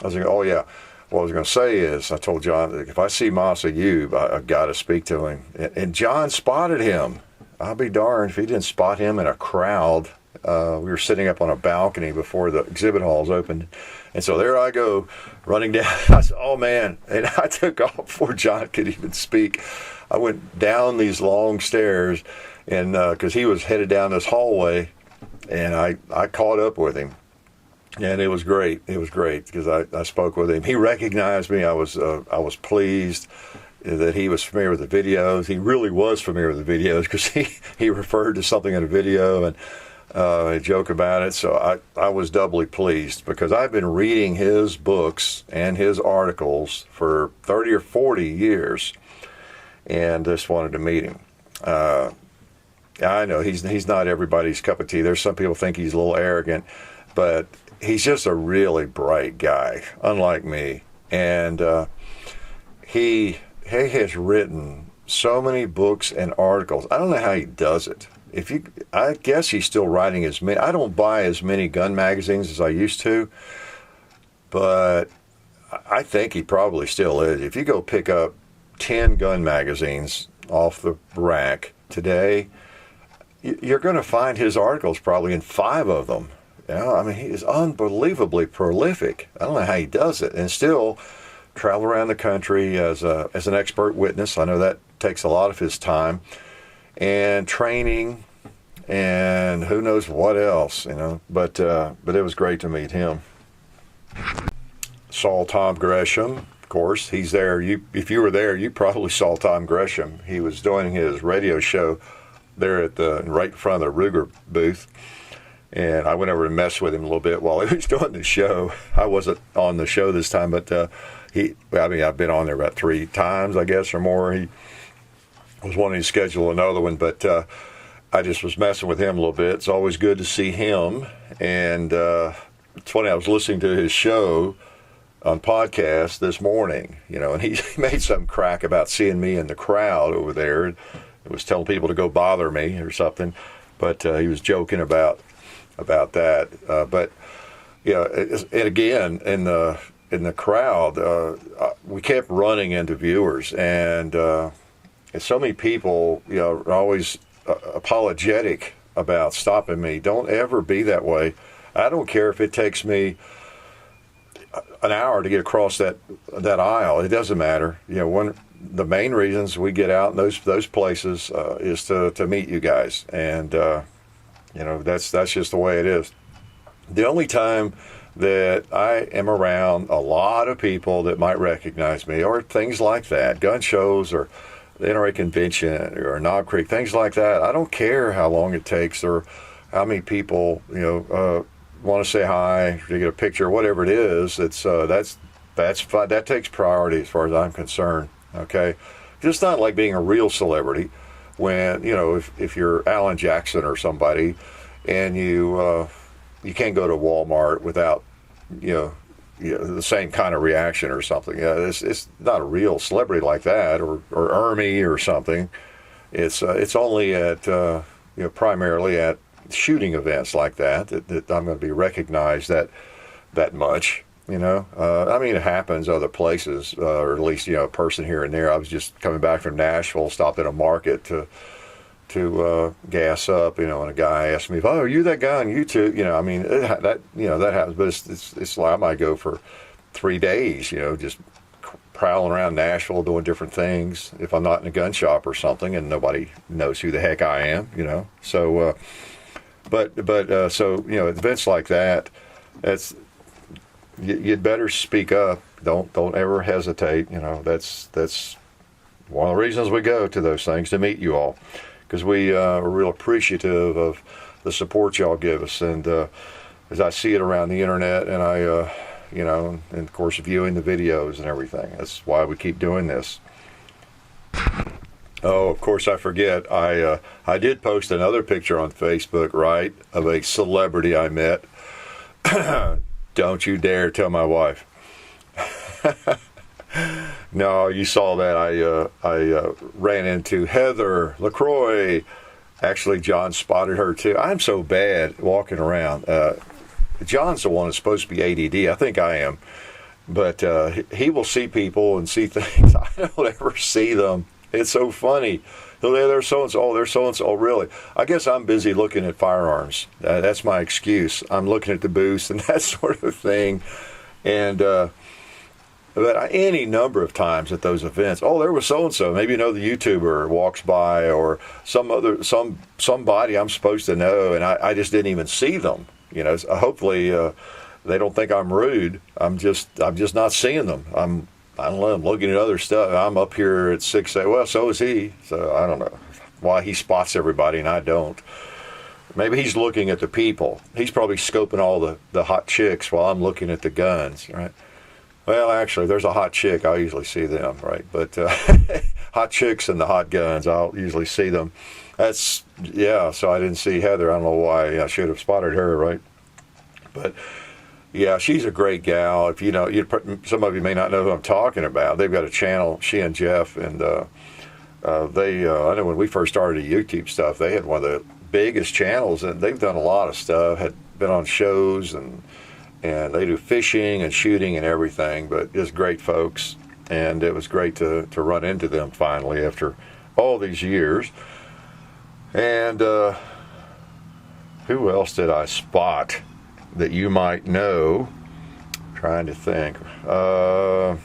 was going, oh yeah. What I was going to say is, I told John that if I see Mas Ayub, I've got to speak to him. And John spotted him. I'll be darned if he didn't spot him in a crowd. We were sitting up on a balcony before the exhibit halls opened. And so there I go, running down. I said, oh man. And I took off before John could even speak. I went down these long stairs, and because he was headed down this hallway, and I caught up with him. And it was great. It was great because I spoke with him. He recognized me. I was pleased that he was familiar with the videos. He really was familiar with the videos because he referred to something in a video and a joke about it. So I was doubly pleased because I've been reading his books and his articles for 30 or 40 years, and just wanted to meet him. I know he's not everybody's cup of tea. There's some people think he's a little arrogant, but he's just a really bright guy, unlike me. And he has written so many books and articles. I don't know how he does it. I guess he's still writing as many. I don't buy as many gun magazines as I used to, but I think he probably still is. If you go pick up 10 gun magazines off the rack today, you're going to find his articles probably in 5 of them. I mean, he is unbelievably prolific. I don't know how he does it, and still travel around the country as an expert witness. I know that takes a lot of his time, and training, and who knows what else, But it was great to meet him. Saw Tom Gresham, of course. He's there. If you were there, you probably saw Tom Gresham. He was doing his radio show there right in front of the Ruger booth. And I went over and messed with him a little bit while he was doing the show. I wasn't on the show this time, but I've been on there about 3 times, I guess, or more. He was wanting to schedule another one, but I just was messing with him a little bit. It's always good to see him. And it's funny, I was listening to his show on podcast this morning, and he made some crack about seeing me in the crowd over there. It was telling people to go bother me or something, but he was joking about that, but and again in the crowd, we kept running into viewers, and so many people, are always apologetic about stopping me. Don't ever be that way. I don't care if it takes me an hour to get across that aisle. It doesn't matter. One the main reasons we get out in those places is to meet you guys, and that's just the way it is. The only time that I am around a lot of people that might recognize me, or things like that, gun shows or the NRA convention or Knob Creek, things like that, I don't care how long it takes or how many people want to say hi, to get a picture, whatever it is. It's that takes priority as far as I'm concerned. Okay, just not like being a real celebrity. When if you're Alan Jackson or somebody, and you can't go to Walmart without the same kind of reaction or something. It's not a real celebrity like that, or Ermy or something. It's only at primarily at shooting events like that I'm going to be recognized that much. I mean, it happens other places, or at least a person here and there. I was just coming back from Nashville, stopped at a market to gas up, and a guy asked me, "Oh, are you that guy on YouTube?" I mean, that happens, but it's like I might go for 3 days, just prowling around Nashville doing different things if I'm not in a gun shop or something, and nobody knows who the heck I am, So, so events like that, you'd better speak up. Don't ever hesitate. That's one of the reasons we go to those things, to meet you all, because we are real appreciative of the support y'all give us. And as I see it around the internet, and and of course viewing the videos and everything, that's why we keep doing this. Oh, of course, I forget. I did post another picture on Facebook, right, of a celebrity I met. Don't you dare tell my wife. No, you saw that. I ran into Heather LaCroix. Actually, John spotted her too. I'm so bad walking around. John's the one that's supposed to be ADD. I think I am. But he will see people and see things. I don't ever see them. It's so funny. There's so-and-so. Oh, there's so-and-so. Oh, really? I guess I'm busy looking at firearms. That's my excuse. I'm looking at the booths and that sort of thing. And but any number of times at those events, oh, there was so-and-so. Maybe the YouTuber walks by, or somebody I'm supposed to know, and I just didn't even see them. Hopefully they don't think I'm rude. I'm just not seeing them. I don't know, I'm looking at other stuff. I'm up here at 6 a.m. Well, so is he. So I don't know why he spots everybody and I don't. Maybe he's looking at the people. He's probably scoping all the hot chicks while I'm looking at the guns, right? Well, actually, there's a hot chick. I usually see them, right? But hot chicks and the hot guns, I'll usually see them. So I didn't see Heather. I don't know why. I should have spotted her, right? But yeah, she's a great gal. If some of you may not know who I'm talking about. They've got a channel, she and Jeff, and I know when we first started the YouTube stuff, they had one of the biggest channels, and they've done a lot of stuff. Had been on shows, and they do fishing and shooting and everything. But just great folks, and it was great to run into them finally after all these years. And who else did I spot that you might know? Trying to think. Well,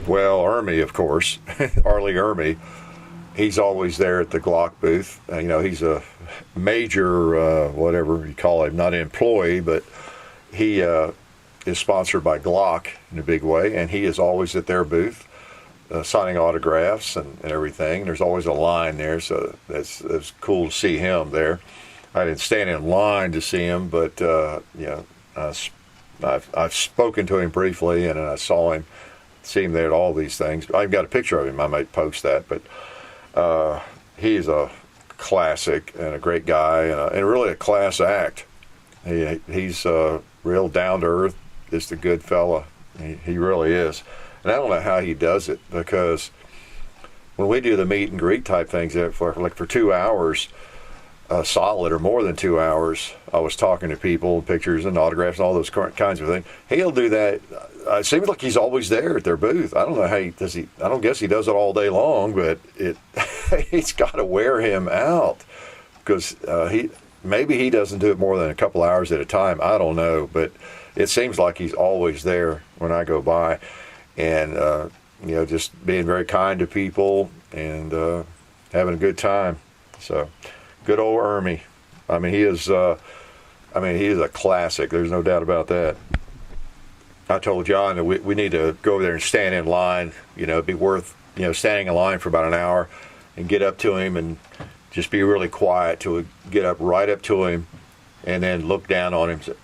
Ermy, of course. Arlie Ermy. He's always there at the Glock booth. He's a major, whatever you call him, not an employee, but he is sponsored by Glock in a big way, and he is always at their booth signing autographs and everything. There's always a line there, so that's cool to see him there. I didn't stand in line to see him, but I've spoken to him briefly, and I see him there at all these things. I've got a picture of him. I might post that, but he's a classic and a great guy, and really a class act. He's real down to earth, just a good fella. He really is. And I don't know how he does it, because when we do the meet and greet type things for 2 hours, solid or more than 2 hours, I was talking to people, pictures and autographs and all those kinds of things. He'll do that. It seems like he's always there at their booth. I don't know how he does. I don't guess he does it all day long, but it's got to wear him out, because maybe he doesn't do it more than a couple hours at a time. I don't know, but it seems like he's always there when I go by, and just being very kind to people and having a good time. So. Good old Ermy. He is a classic. There's no doubt about that. I told John that we need to go over there and stand in line. It'd be worth, standing in line for about an hour and get up to him and just be really quiet till we get up right up to him and then look down on him and say,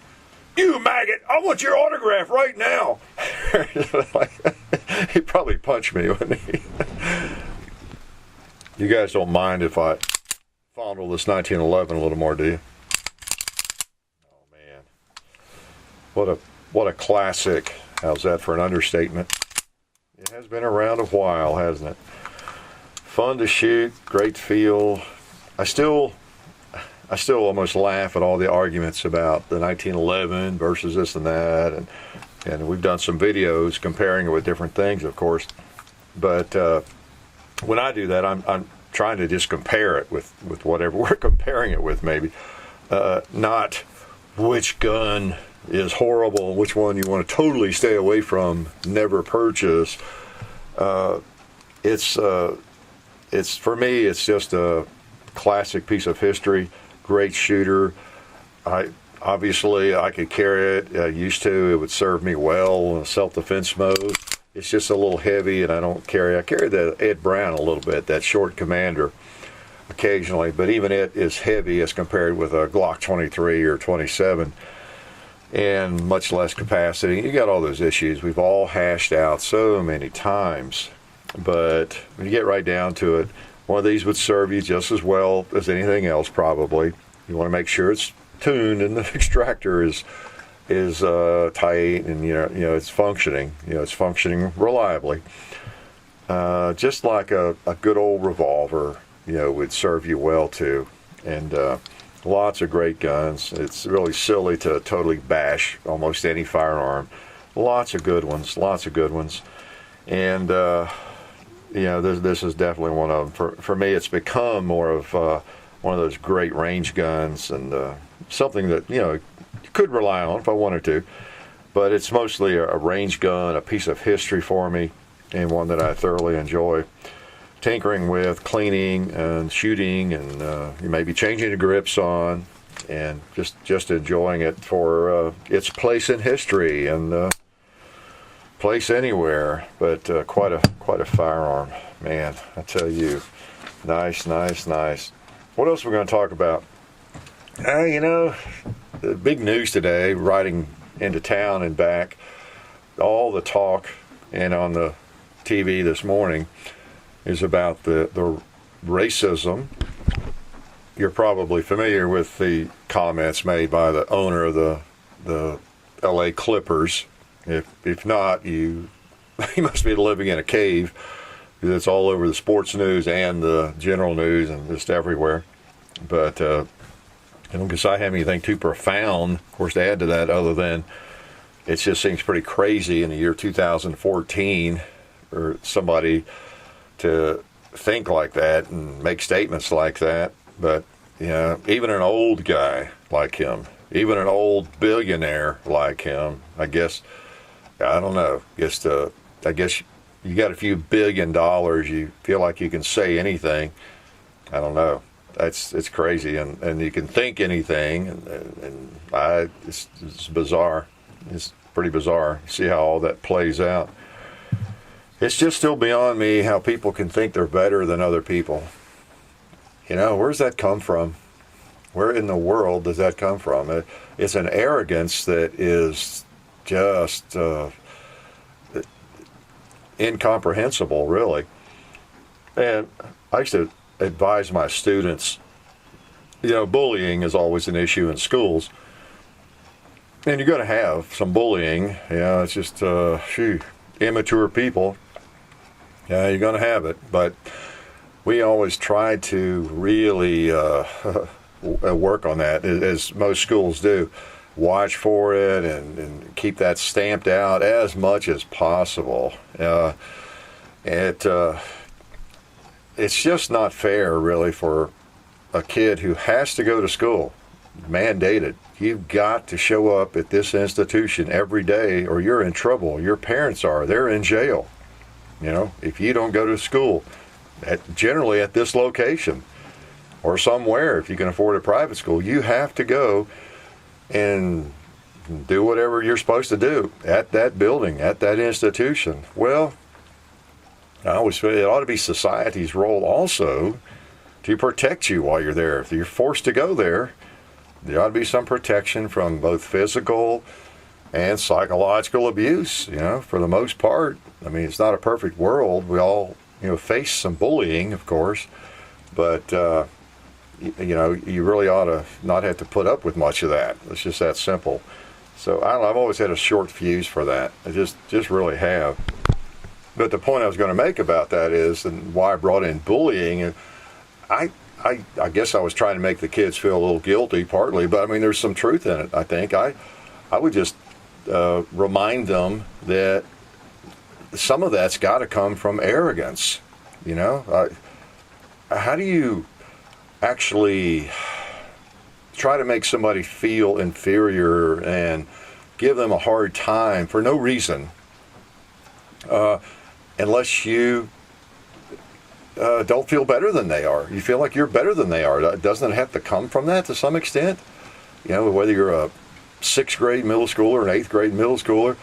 "You maggot, I want your autograph right now." He'd probably punch me, wouldn't he? You guys don't mind if I fondle this 1911 a little more, do you? Oh man, what a classic! How's that for an understatement? It has been around a while, hasn't it? Fun to shoot, great feel. I still almost laugh at all the arguments about the 1911 versus this and that, and we've done some videos comparing it with different things, of course. But when I do that, I'm trying to just compare it with whatever we're comparing it with, maybe. Not which gun is horrible and which one you want to totally stay away from, never purchase. It's for me, it's just a classic piece of history, great shooter. Obviously, I could carry it. I used to. It would serve me well in self-defense mode. It's just a little heavy, and I don't carry. I carry the Ed Brown a little bit, that short Commander, occasionally, but even it is heavy as compared with a Glock 23 or 27, and much less capacity. You got all those issues we've all hashed out so many times, but when you get right down to it, one of these would serve you just as well as anything else, probably. You want to make sure it's tuned and the extractor is tight, and you know it's functioning. It's functioning reliably, just like a good old revolver. Would serve you well too. And lots of great guns. It's really silly to totally bash almost any firearm. Lots of good ones. And this is definitely one of them. For me, it's become more of one of those great range guns, and something that you could rely on if I wanted to. But it's mostly a range gun, a piece of history for me, and one that I thoroughly enjoy tinkering with, cleaning and shooting, and you may be changing the grips on, and just enjoying it for its place in history and place anywhere. But quite a firearm, man. I tell you, nice. What else are we going to talk about? The big news today, riding into town and back, all the talk and on the TV this morning is about the racism. You're probably familiar with the comments made by the owner of the LA Clippers. If not, you must be living in a cave. It's all over the sports news and the general news and just everywhere. But I don't guess I have anything too profound, of course, to add to that, other than it just seems pretty crazy in the year 2014 for somebody to think like that and make statements like that. But even an old guy like him, even an old billionaire like him, I guess you got a few $1 billion, you feel like you can say anything. I don't know. It's crazy, and you can think anything, and it's bizarre. It's pretty bizarre. See how all that plays out. It's just still beyond me how people can think they're better than other people. Where's that come from? Where in the world does that come from? It's an arrogance that is just incomprehensible, really. And I used to advise my students, bullying is always an issue in schools. And you're going to have some bullying. It's just, immature people. Yeah, you're going to have it. But we always try to really work on that, as most schools do. Watch for it and keep that stamped out as much as possible. It's just not fair, really, for a kid who has to go to school, mandated. You've got to show up at this institution every day or you're in trouble. Your parents are. They're in jail. If you don't go to school, generally at this location or somewhere, if you can afford a private school, you have to go and do whatever you're supposed to do at that building, at that institution. Well, I always feel it ought to be society's role also to protect you while you're there. If you're forced to go there, there ought to be some protection from both physical and psychological abuse, for the most part. I mean, it's not a perfect world. We all, face some bullying, of course, but, you really ought to not have to put up with much of that. It's just that simple. So I've always had a short fuse for that. I just really have. But the point I was going to make about that is, and why I brought in bullying, I guess I was trying to make the kids feel a little guilty, partly, but I mean, there's some truth in it, I think. I would just remind them that some of that's got to come from arrogance. How do you actually try to make somebody feel inferior and give them a hard time for no reason, unless you don't feel better than they are? You feel like you're better than they are. Doesn't it have to come from that to some extent? whether you're a 6th grade middle schooler, an 8th grade middle schooler,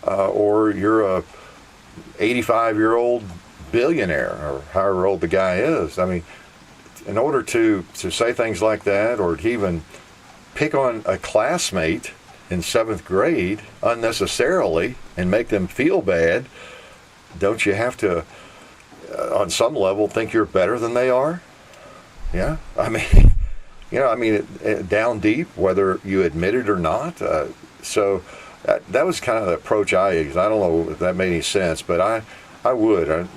or you're a 85-year-old billionaire, or however old the guy is. I mean, in order to say things like that, or to even pick on a classmate in 7th grade unnecessarily and make them feel bad, don't you have to, on some level, think you're better than they are? Yeah, I mean, down deep, whether you admit it or not. So that was kind of the approach I used. I don't know if that made any sense, but I would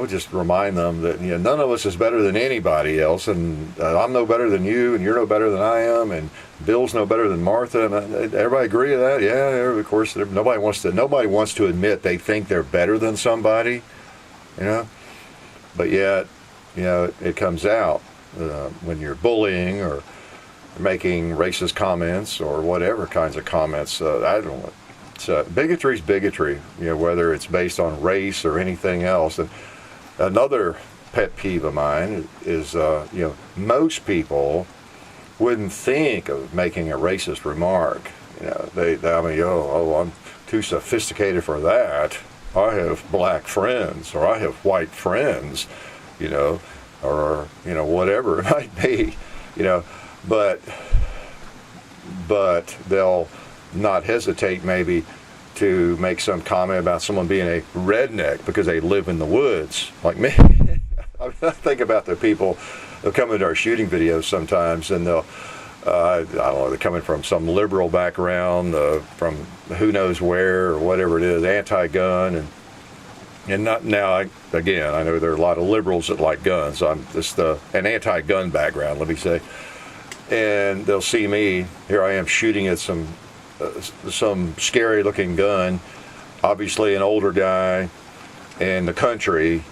just remind them that none of us is better than anybody else, and I'm no better than you, and you're no better than I am, and Bill's no better than Martha. And everybody agree with that? Yeah, of course. Nobody wants to admit they think they're better than somebody, But yet, it comes out when you're bullying or making racist comments or whatever kinds of comments. I don't know. So bigotry is bigotry, whether it's based on race or anything else. And another pet peeve of mine is, most people wouldn't think of making a racist remark. I'm too sophisticated for that. I have black friends, or I have white friends, or whatever it might be, but they'll not hesitate maybe to make some comment about someone being a redneck because they live in the woods, like me. I think about the people that come into our shooting videos sometimes, and they'll, I don't know, they're coming from some liberal background, from who knows where or whatever it is, anti-gun, and not now. I know there are a lot of liberals that like guns. So I'm just an anti-gun background, let me say, and they'll see me. Here I am shooting at some scary-looking gun, obviously an older guy in the country,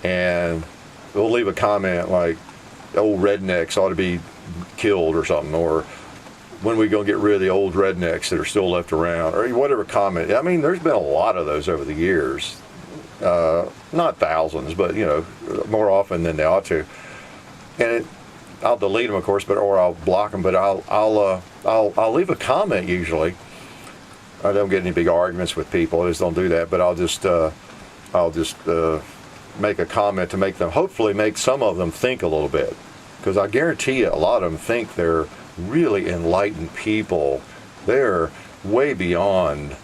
and they'll leave a comment like, "Old rednecks ought to be killed," or something, or "When are we going to get rid of the old rednecks that are still left around?" or whatever comment. I mean, there's been a lot of those over the years. Not thousands, but more often than they ought to. And I'll delete them, of course, or I'll block them. But I'll leave a comment usually. I don't get any big arguments with people. I just don't do that. But I'll just make a comment to hopefully make some of them think a little bit, because I guarantee you a lot of them think they're really enlightened people. They're way beyond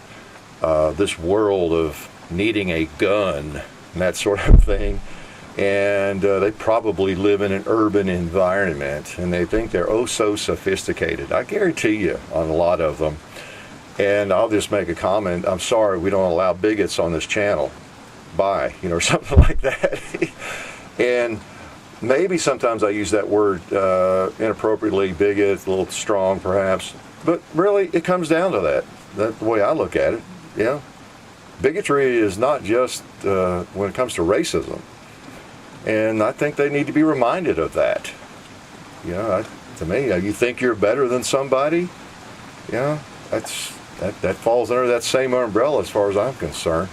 this world of needing a gun and that sort of thing, and they probably live in an urban environment, and they think they're oh so sophisticated. I guarantee you on a lot of them. And I'll just make a comment, "I'm sorry, we don't allow bigots on this channel. Bye," or something like that. And maybe sometimes I use that word inappropriately, bigot, a little strong perhaps, but really it comes down to that. That's the way I look at it. Bigotry is not just when it comes to racism, and I think they need to be reminded of that. To me, you think you're better than somebody, that falls under that same umbrella as far as I'm concerned.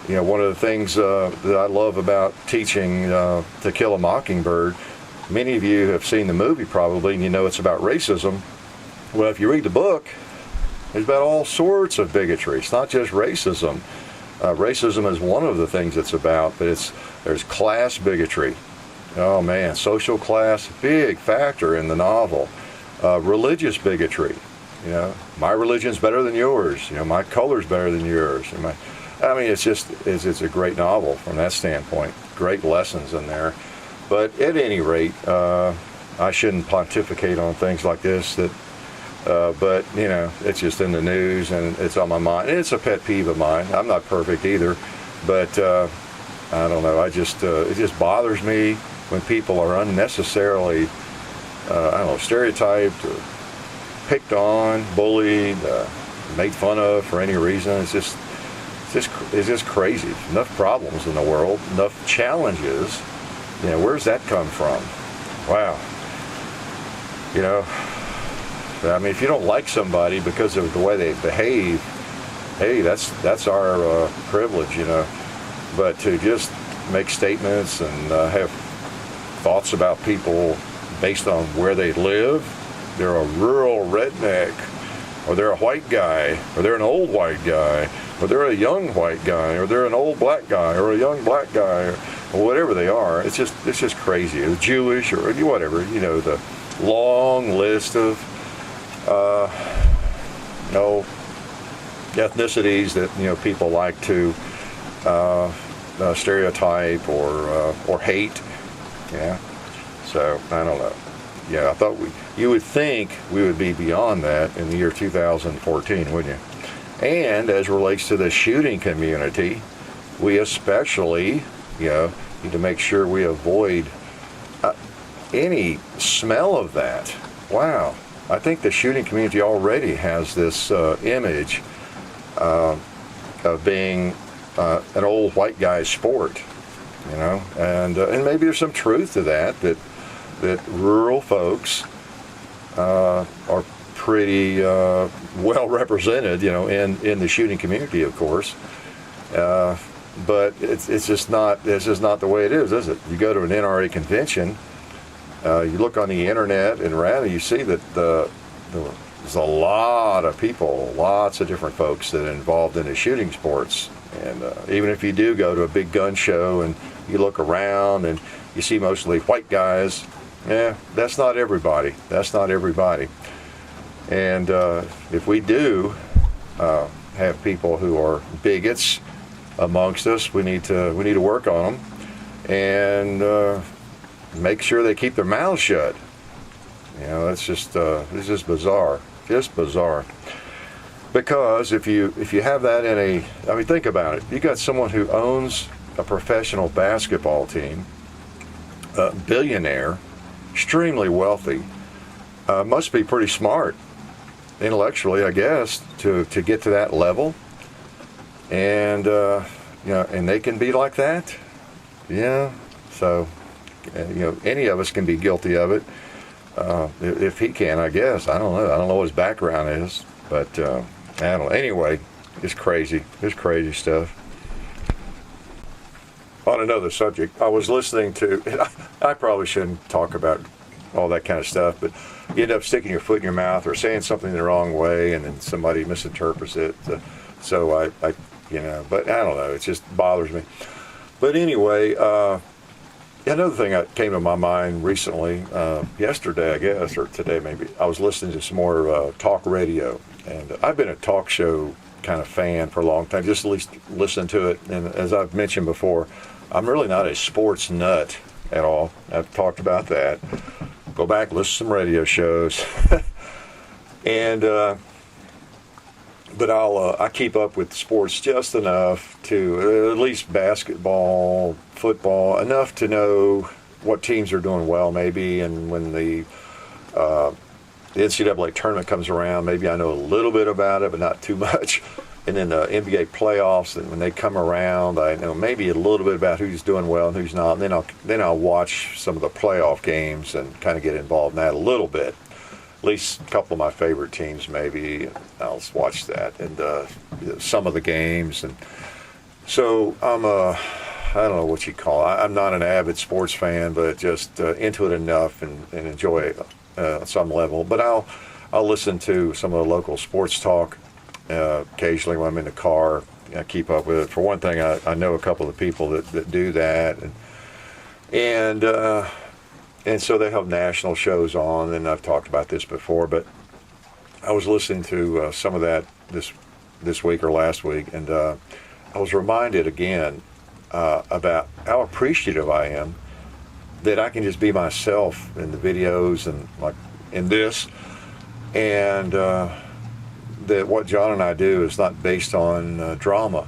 One of the things that I love about teaching To Kill a Mockingbird, many of you have seen the movie probably, and it's about racism. Well, if you read the book, it's about all sorts of bigotry. It's not just racism. Racism is one of the things it's about, but there's class bigotry. Oh man, social class, big factor in the novel. Religious bigotry. My religion's better than yours. My color's better than yours. It's a great novel from that standpoint. Great lessons in there. But at any rate, I shouldn't pontificate on things like this. But it's just in the news and it's on my mind. And it's a pet peeve of mine. I'm not perfect either, but I don't know. It just bothers me when people are unnecessarily, stereotyped, or picked on, bullied, made fun of for any reason. It's just crazy. Enough problems in the world, enough challenges. Where's that come from? Wow. If you don't like somebody because of the way they behave, hey, that's our privilege, But to just make statements and have thoughts about people based on where they live, they're a rural redneck, or they're a white guy, or they're an old white guy, or they're a young white guy, or they're an old black guy, or a young black guy, or whatever they are. It's just crazy. It's Jewish or whatever, the long list of ethnicities that people like to stereotype or hate. Yeah. So I don't know. Yeah, I thought you would think we would be beyond that in the year 2014, wouldn't you? And as relates to the shooting community, we especially, need to make sure we avoid any smell of that. Wow. I think the shooting community already has this image of being an old white guy's sport, and maybe there's some truth to that rural folks are pretty well represented, in the shooting community, of course. But it's just not the way it is it? You go to an NRA convention, you look on the internet and around, you see that there's a lot of people, lots of different folks that are involved in the shooting sports. And even if you do go to a big gun show and you look around and you see mostly white guys, that's not everybody. And if we do have people who are bigots amongst us, we need to work on them and make sure they keep their mouths shut. It's just bizarre, Because if you have that think about it. You got someone who owns a professional basketball team, a billionaire, extremely wealthy, must be pretty smart intellectually, I guess, to get to that level. And and they can be like that. Yeah. So any of us can be guilty of it. If he can, I guess. I don't know. I don't know what his background is, but I don't know. Anyway, it's crazy. It's crazy stuff. On another subject, I was listening to, I probably shouldn't talk about all that kind of stuff, but you end up sticking your foot in your mouth or saying something the wrong way, and then somebody misinterprets it. So I but I don't know. It just bothers me. But anyway, another thing that came to my mind recently, yesterday, I guess, or today maybe, I was listening to some more talk radio. And I've been a talk show kind of fan for a long time, just at least listen to it. And as I've mentioned before, I'm really not a sports nut at all. I've talked about that. Go back, listen to some radio shows. And but I keep up with sports just enough to, at least basketball, football, enough to know what teams are doing well maybe, and when the NCAA tournament comes around, maybe I know a little bit about it, but not too much. And then the NBA playoffs, and when they come around, I know maybe a little bit about who's doing well and who's not. And then I'll watch some of the playoff games and kind of get involved in that a little bit. At least a couple of my favorite teams, maybe. I'll watch that and some of the games. And so I don't know what you call it. I'm not an avid sports fan, but just into it enough and enjoy it at some level. But I'll listen to some of the local sports talk occasionally when I'm in the car. I keep up with it. For one thing, I know a couple of people that do that, and so they have national shows on, and I've talked about this before, but I was listening to some of that this week or last week, and I was reminded again about how appreciative I am that I can just be myself in the videos and like in this, and that what John and I do is not based on drama.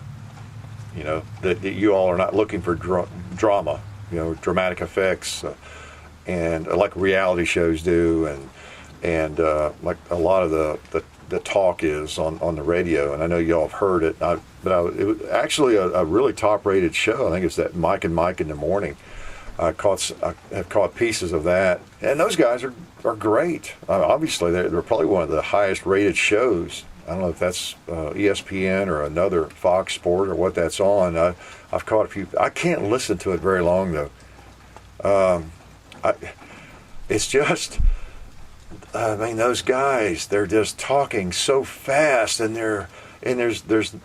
That you all are not looking for drama, dramatic effects, and like reality shows do, and like a lot of the talk is on the radio. And I know you all have heard it, but it was actually a really top-rated show. I think it's that Mike and Mike in the Morning. I have caught pieces of that, and those guys are great. Obviously, they're probably one of the highest-rated shows. I don't know if that's ESPN or another Fox Sport or what that's on. I've caught a few. I can't listen to it very long though. It's just I mean, those guys, they're just talking so fast, and they're just,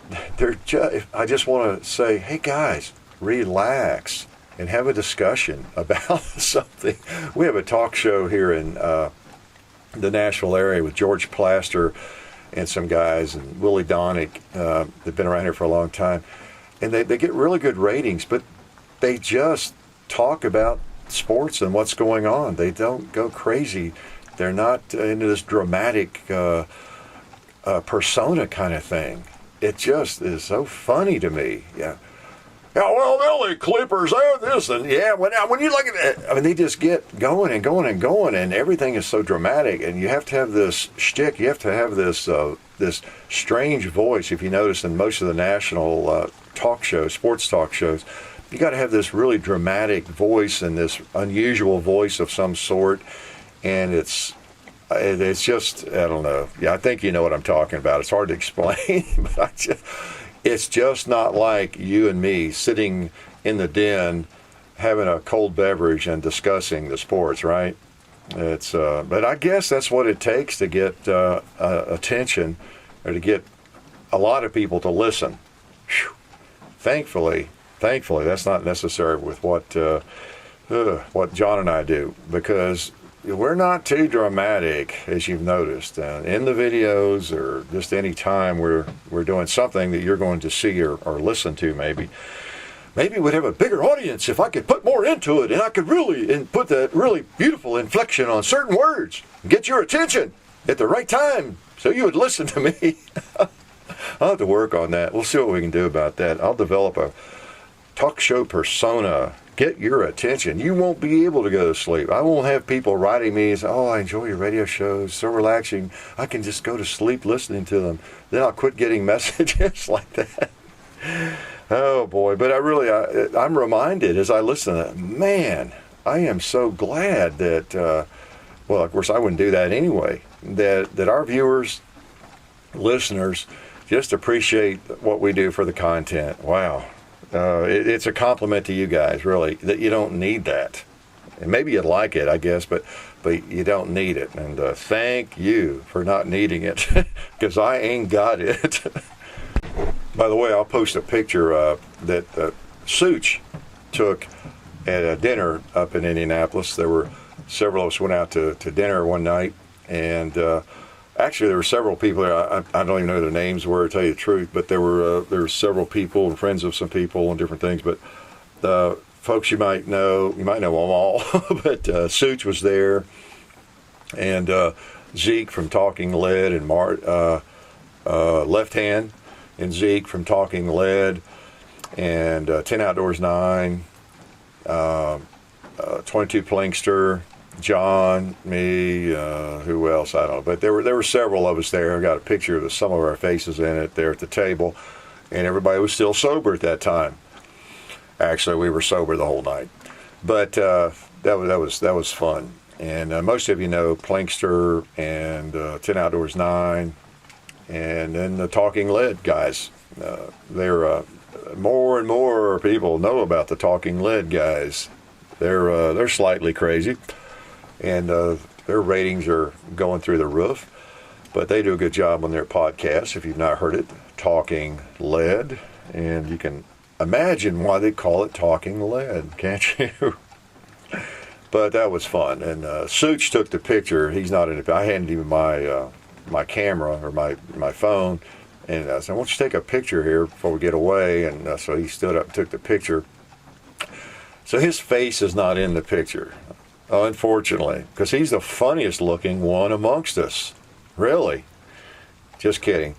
I just want to say, hey guys, relax and have a discussion about something. We have a talk show here in the Nashville area with George Plaster and some guys, and Willie Donick. They've been around here for a long time, and they get really good ratings, but they just talk about sports and what's going on. They don't go crazy. They're not into this dramatic persona kind of thing. It just is so funny to me. Yeah. Yeah, well, the LA Clippers, they're this, and yeah, when you look at it, I mean, they just get going and going and going, and everything is so dramatic, and you have to have this shtick, you have to have this this strange voice. If you notice in most of the national talk shows, sports talk shows, you got to have this really dramatic voice and this unusual voice of some sort, and it's just, I don't know. Yeah, I think you know what I'm talking about. It's hard to explain, but it's just not like you and me sitting in the den having a cold beverage and discussing the sports, right? It's but I guess that's what it takes to get attention, or to get a lot of people to listen. Whew. Thankfully, that's not necessary with what John and I do, because we're not too dramatic, as you've noticed, in the videos, or just any time we're doing something that you're going to see or listen to. Maybe we'd have a bigger audience if I could put more into it, and I could really put that really beautiful inflection on certain words and get your attention at the right time so you would listen to me. I'll have to work on that. We'll see what we can do about that. I'll develop a talk show persona. Get your attention. You won't be able to go to sleep. I won't have people writing me and say, oh, I enjoy your radio shows, so relaxing. I can just go to sleep listening to them. Then I'll quit getting messages like that. Oh, boy. But I'm reminded as I listen to that, man, I am so glad that, well, of course, I wouldn't do that anyway, that our viewers, listeners, just appreciate what we do for the content. Wow. It's a compliment to you guys, really, that you don't need that. And maybe you'd like it, I guess, but you don't need it. And thank you for not needing it, because I ain't got it. By the way, I'll post a picture that Such took at a dinner up in Indianapolis. There were several of us went out to dinner one night, and actually, there were several people there. I don't even know who their names were, to tell you the truth, but there were several people and friends of some people and different things. But the folks you might know them all. But Such was there, and Zeke from Talking Lead, and Left Hand, and Zeke from Talking Lead, and 10 Outdoors 9, 22 Plinkster, John, me, who else? I don't know. But there were several of us there. I got a picture of some of our faces in it there at the table, and everybody was still sober at that time. Actually, we were sober the whole night, but that was fun. And most of you know Plinkster and 10 Outdoors 9, and then the Talking Lead guys. They're more and more people know about the Talking Lead guys. They're slightly crazy. And their ratings are going through the roof, but they do a good job on their podcast. If you've not heard it, Talking Lead, and you can imagine why they call it Talking Lead, can't you? But that was fun, and Such took the picture. He's not in it. I handed him my camera or my phone, and I said, "Why don't you take a picture here before we get away?" And so he stood up and took the picture. So his face is not in the picture. Unfortunately, because he's the funniest looking one amongst us. Really. Just kidding.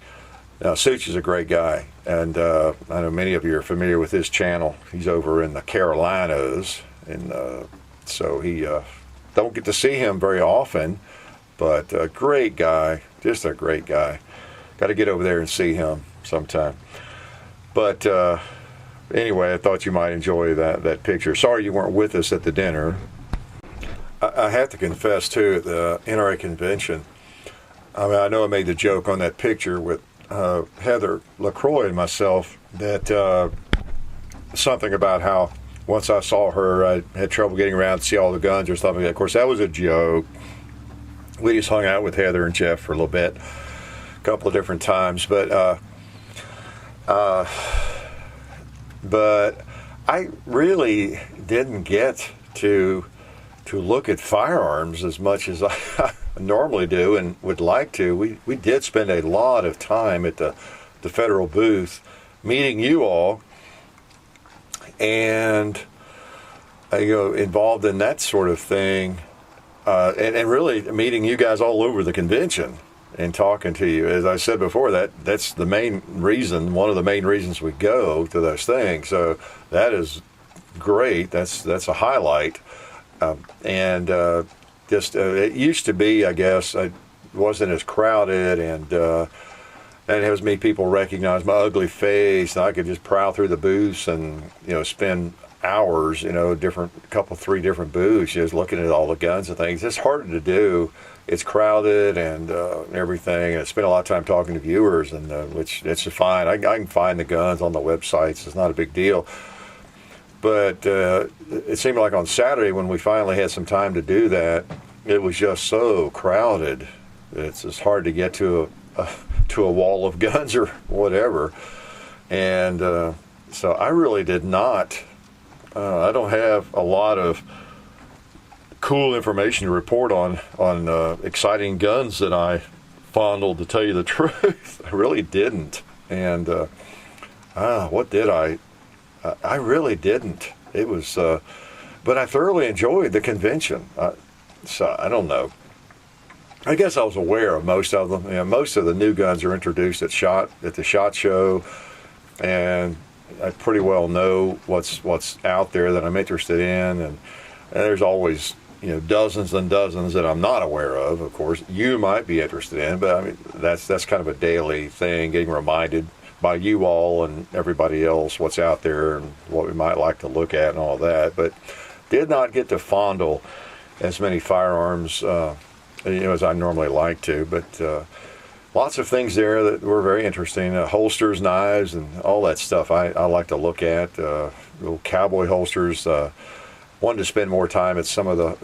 Now, Such is a great guy, and I know many of you are familiar with his channel. He's over in the Carolinas, and so he don't get to see him very often, but a great guy, just a great guy. Got to get over there and see him sometime. But anyway, I thought you might enjoy that picture. Sorry you weren't with us at the dinner. I have to confess, too, at the NRA convention, I mean, I know I made the joke on that picture with Heather LaCroix and myself, that something about how once I saw her, I had trouble getting around to see all the guns or something. Of course, that was a joke. we just hung out with Heather and Jeff for a little bit, a couple of different times, but I really didn't get to look at firearms as much as I normally do and would like to. We did spend a lot of time at the federal booth meeting you all, and involved in that sort of thing, and really meeting you guys all over the convention and talking to you. As I said before, that's the main reason, one of the main reasons we go to those things. So that is great. That's a highlight. It used to be, I guess, it wasn't as crowded, and it was me, people recognize my ugly face, and I could just prowl through the booths and spend hours, three different booths, just looking at all the guns and things. It's harder to do. It's crowded and everything, and I spend a lot of time talking to viewers, and which it's fine. I can find the guns on the websites. It's not a big deal. But it seemed like on Saturday, when we finally had some time to do that, it was just so crowded. It's just hard to get to a wall of guns or whatever. And so I really did not. I don't have a lot of cool information to report on exciting guns that I fondled, to tell you the truth. I really didn't. And what did I? I really didn't. It was, but I thoroughly enjoyed the convention. So I don't know. I guess I was aware of most of them. Most of the new guns are introduced at the SHOT Show, and I pretty well know what's out there that I'm interested in, and there's always dozens and dozens that I'm not aware of. Of course, you might be interested in, but I mean that's kind of a daily thing, getting reminded by you all and everybody else what's out there and what we might like to look at and all that. But did not get to fondle as many firearms as I normally like to. But lots of things there that were very interesting. Holsters, knives, and all that stuff I like to look at. Little cowboy holsters. Wanted to spend more time at some of the,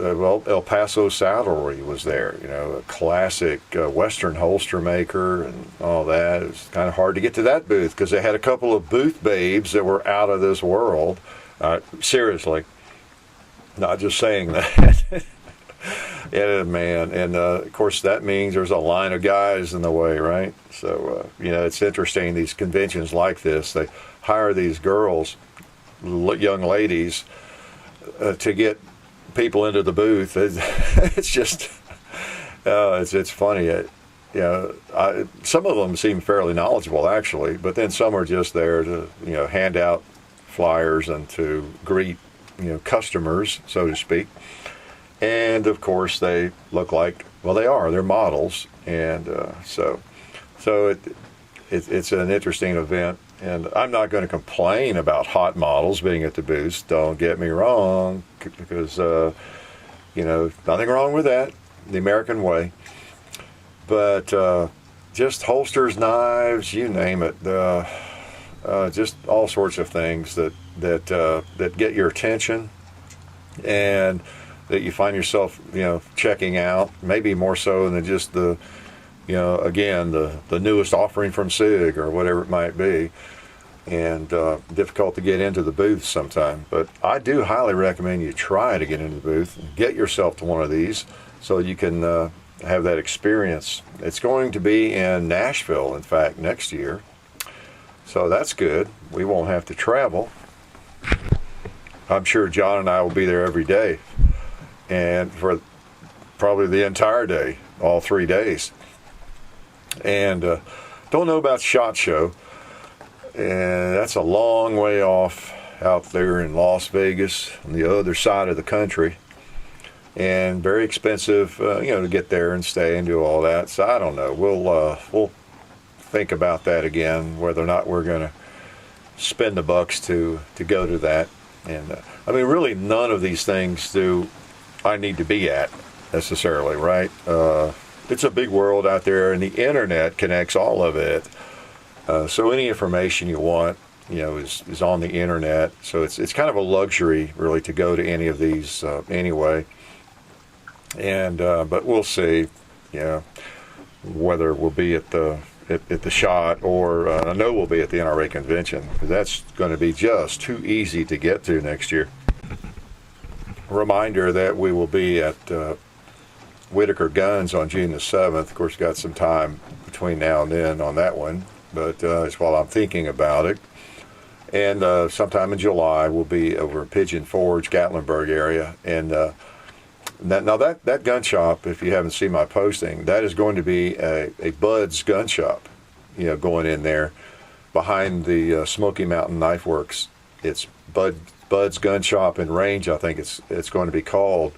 El Paso Saddlery was there, a classic Western holster maker and all that. It was kind of hard to get to that booth because they had a couple of booth babes that were out of this world. Seriously, not just saying that. Yeah, man. And of course, that means there's a line of guys in the way, right? So, it's interesting, these conventions like this, they hire these girls, young ladies, to get people into the booth. It's just, it's funny. Some of them seem fairly knowledgeable, actually, but then some are just there to, hand out flyers and to greet, customers, so to speak. And of course, they look like, they're models, and so it's an interesting event. And I'm not going to complain about hot models being at the booths. Don't get me wrong, because nothing wrong with that, the American way. But just holsters, knives, you name it, just all sorts of things that get your attention, and that you find yourself checking out. Maybe more so than just the newest offering from SIG or whatever it might be, and difficult to get into the booth sometime. But I do highly recommend you try to get into the booth and get yourself to one of these so you can have that experience. It's going to be in Nashville, in fact, next year. So that's good. We won't have to travel. I'm sure John and I will be there every day, and for probably the entire day, all 3 days. And don't know about SHOT Show, and that's a long way off out there in Las Vegas on the other side of the country, and very expensive to get there and stay and do all that. So I don't know, we'll think about that again, whether or not we're going to spend the bucks to go to that. And really none of these things do I need to be at necessarily, right? It's a big world out there, and the internet connects all of it. So any information you want, is on the internet. So it's kind of a luxury, really, to go to any of these anyway. And but we'll see. Yeah, whether we'll be at the shot, or I know we'll be at the NRA convention, because that's going to be just too easy to get to next year. Reminder that we will be at Whitaker Guns on June the 7th. Of course, got some time between now and then on that one, but it's while I'm thinking about it. And sometime in July, we'll be over Pigeon Forge, Gatlinburg area. And that gun shop, if you haven't seen my posting, that is going to be a Bud's gun shop, going in there behind the Smoky Mountain Knife Works. It's Bud's Gun Shop and Range, I think it's going to be called.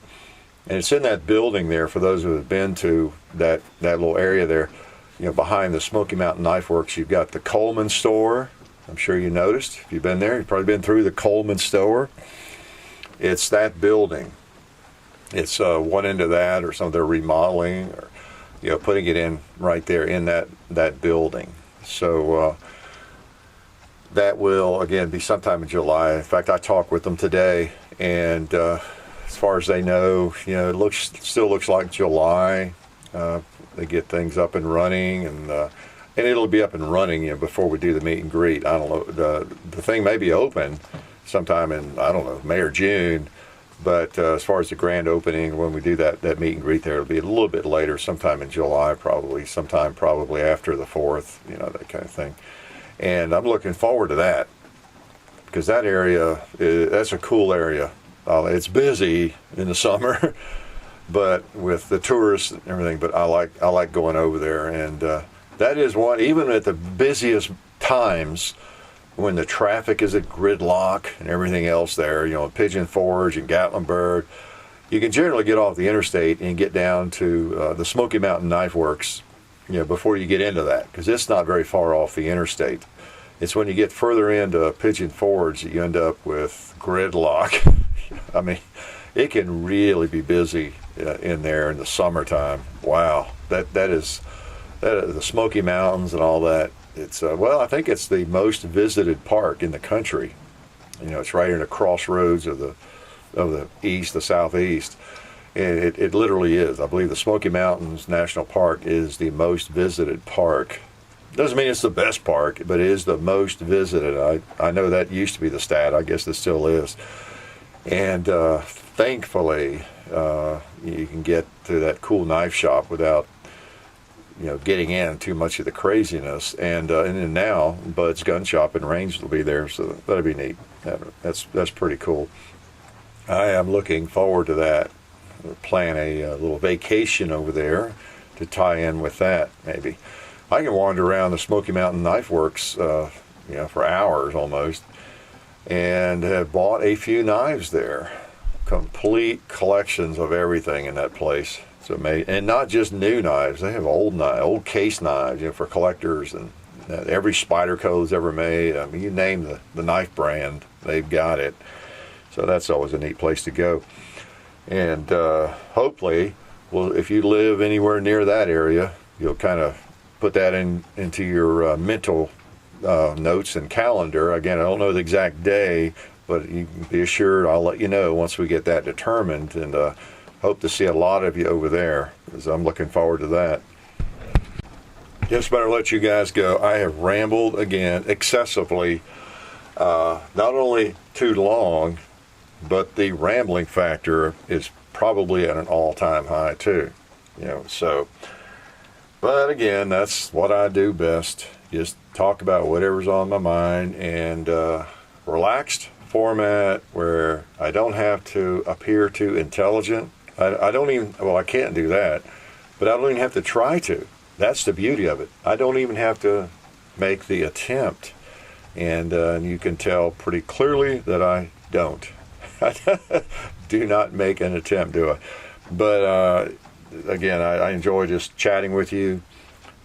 And it's in that building there, for those who have been to that little area there, behind the Smoky Mountain Knife Works. You've got the Coleman store. I'm sure you noticed. If you've been there, you've probably been through the Coleman store. It's that building. It's one end of that, or some of their remodeling, or putting it in right there in that building. So that will again be sometime in July. In fact, I talked with them today, and as far as they know, it still looks like July. They get things up and running, and it'll be up and running before we do the meet and greet. I don't know. The thing may be open sometime in, I don't know, May or June. But as far as the grand opening, when we do that meet and greet there, it'll be a little bit later, sometime in July, sometime probably after the 4th, that kind of thing. And I'm looking forward to that, because that area, that's a cool area. It's busy in the summer, but with the tourists and everything. But I like going over there, and that is one. Even at the busiest times, when the traffic is at gridlock and everything else there, Pigeon Forge and Gatlinburg, you can generally get off the interstate and get down to the Smoky Mountain Knife Works, before you get into that, because it's not very far off the interstate. It's when you get further into Pigeon Forge that you end up with gridlock. I mean, it can really be busy in there in the summertime. Wow, that is the Smoky Mountains and all that. It's I think it's the most visited park in the country. It's right in the crossroads of the east, the southeast. And it literally is. I believe the Smoky Mountains National Park is the most visited park. Doesn't mean it's the best park, but it is the most visited. I know that used to be the stat. I guess it still is. And thankfully, you can get to that cool knife shop without getting in too much of the craziness. And then now Bud's Gun Shop and Range will be there, so that'll be neat. That's pretty cool. I am looking forward to that. Plan a little vacation over there to tie in with that, maybe. I can wander around the Smoky Mountain Knife Works, for hours almost, and have bought a few knives there. Complete collections of everything in that place. It's amazing. And not just new knives. They have old case knives, for collectors, and every Spyderco's ever made. I mean, you name the knife brand, they've got it. So that's always a neat place to go. And hopefully, if you live anywhere near that area, you'll kind of put that into your mental notes and calendar. Again, I don't know the exact day, but you can be assured I'll let you know once we get that determined, and hope to see a lot of you over there, because I'm looking forward to that. Just better let you guys go. I have rambled again excessively, not only too long, but the rambling factor is probably at an all-time high too. But again, that's what I do best. Just talk about whatever's on my mind, and relaxed format where I don't have to appear too intelligent. I can't do that, but I don't even have to try to. That's the beauty of it. I don't even have to make the attempt, and you can tell pretty clearly that I don't. Do not make an attempt, do I? But again, I enjoy just chatting with you,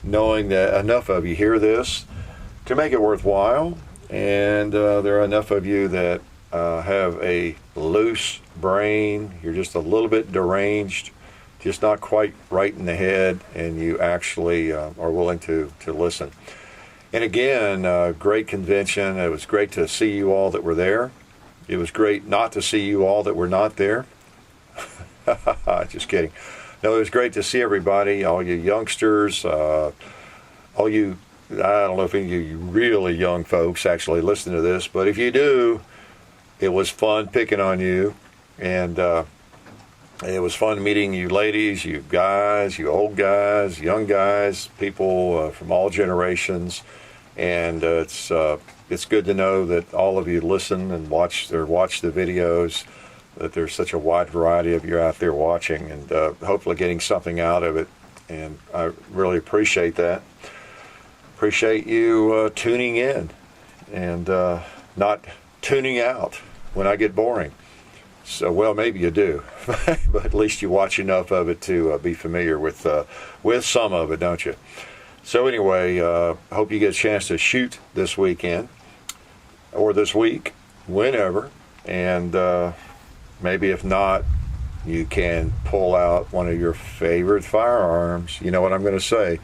knowing that enough of you hear this to make it worthwhile, and there are enough of you that have a loose brain. You're just a little bit deranged, just not quite right in the head, and you actually are willing to listen. And again, great convention. It was great to see you all that were there. It was great not to see you all that were not there. Just kidding. No, it was great to see everybody, all you youngsters, all you, I don't know if any of you really young folks actually listen to this, but if you do, it was fun picking on you, and it was fun meeting you ladies, you guys, you old guys, young guys, people from all generations, and it's good to know that all of you listen and watch the videos, that there's such a wide variety of you out there watching, and hopefully getting something out of it, and I really appreciate that. Appreciate you tuning in and not tuning out when I get boring. So, well, maybe you do, but at least you watch enough of it to be familiar with some of it, don't you? So anyway, hope you get a chance to shoot this weekend or this week, whenever, and maybe if not, you can pull out one of your favorite firearms, you know what I'm going to say,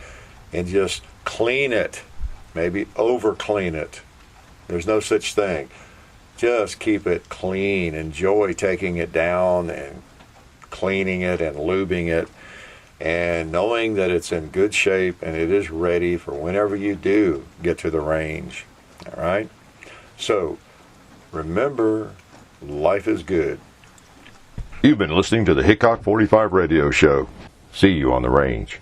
and just clean it, maybe over clean it. There's no such thing. Just keep it clean. Enjoy taking it down and cleaning it and lubing it, and knowing that it's in good shape and it is ready for whenever you do get to the range. All right? So, remember, life is good. You've been listening to the Hickok45 radio show. See you on the range.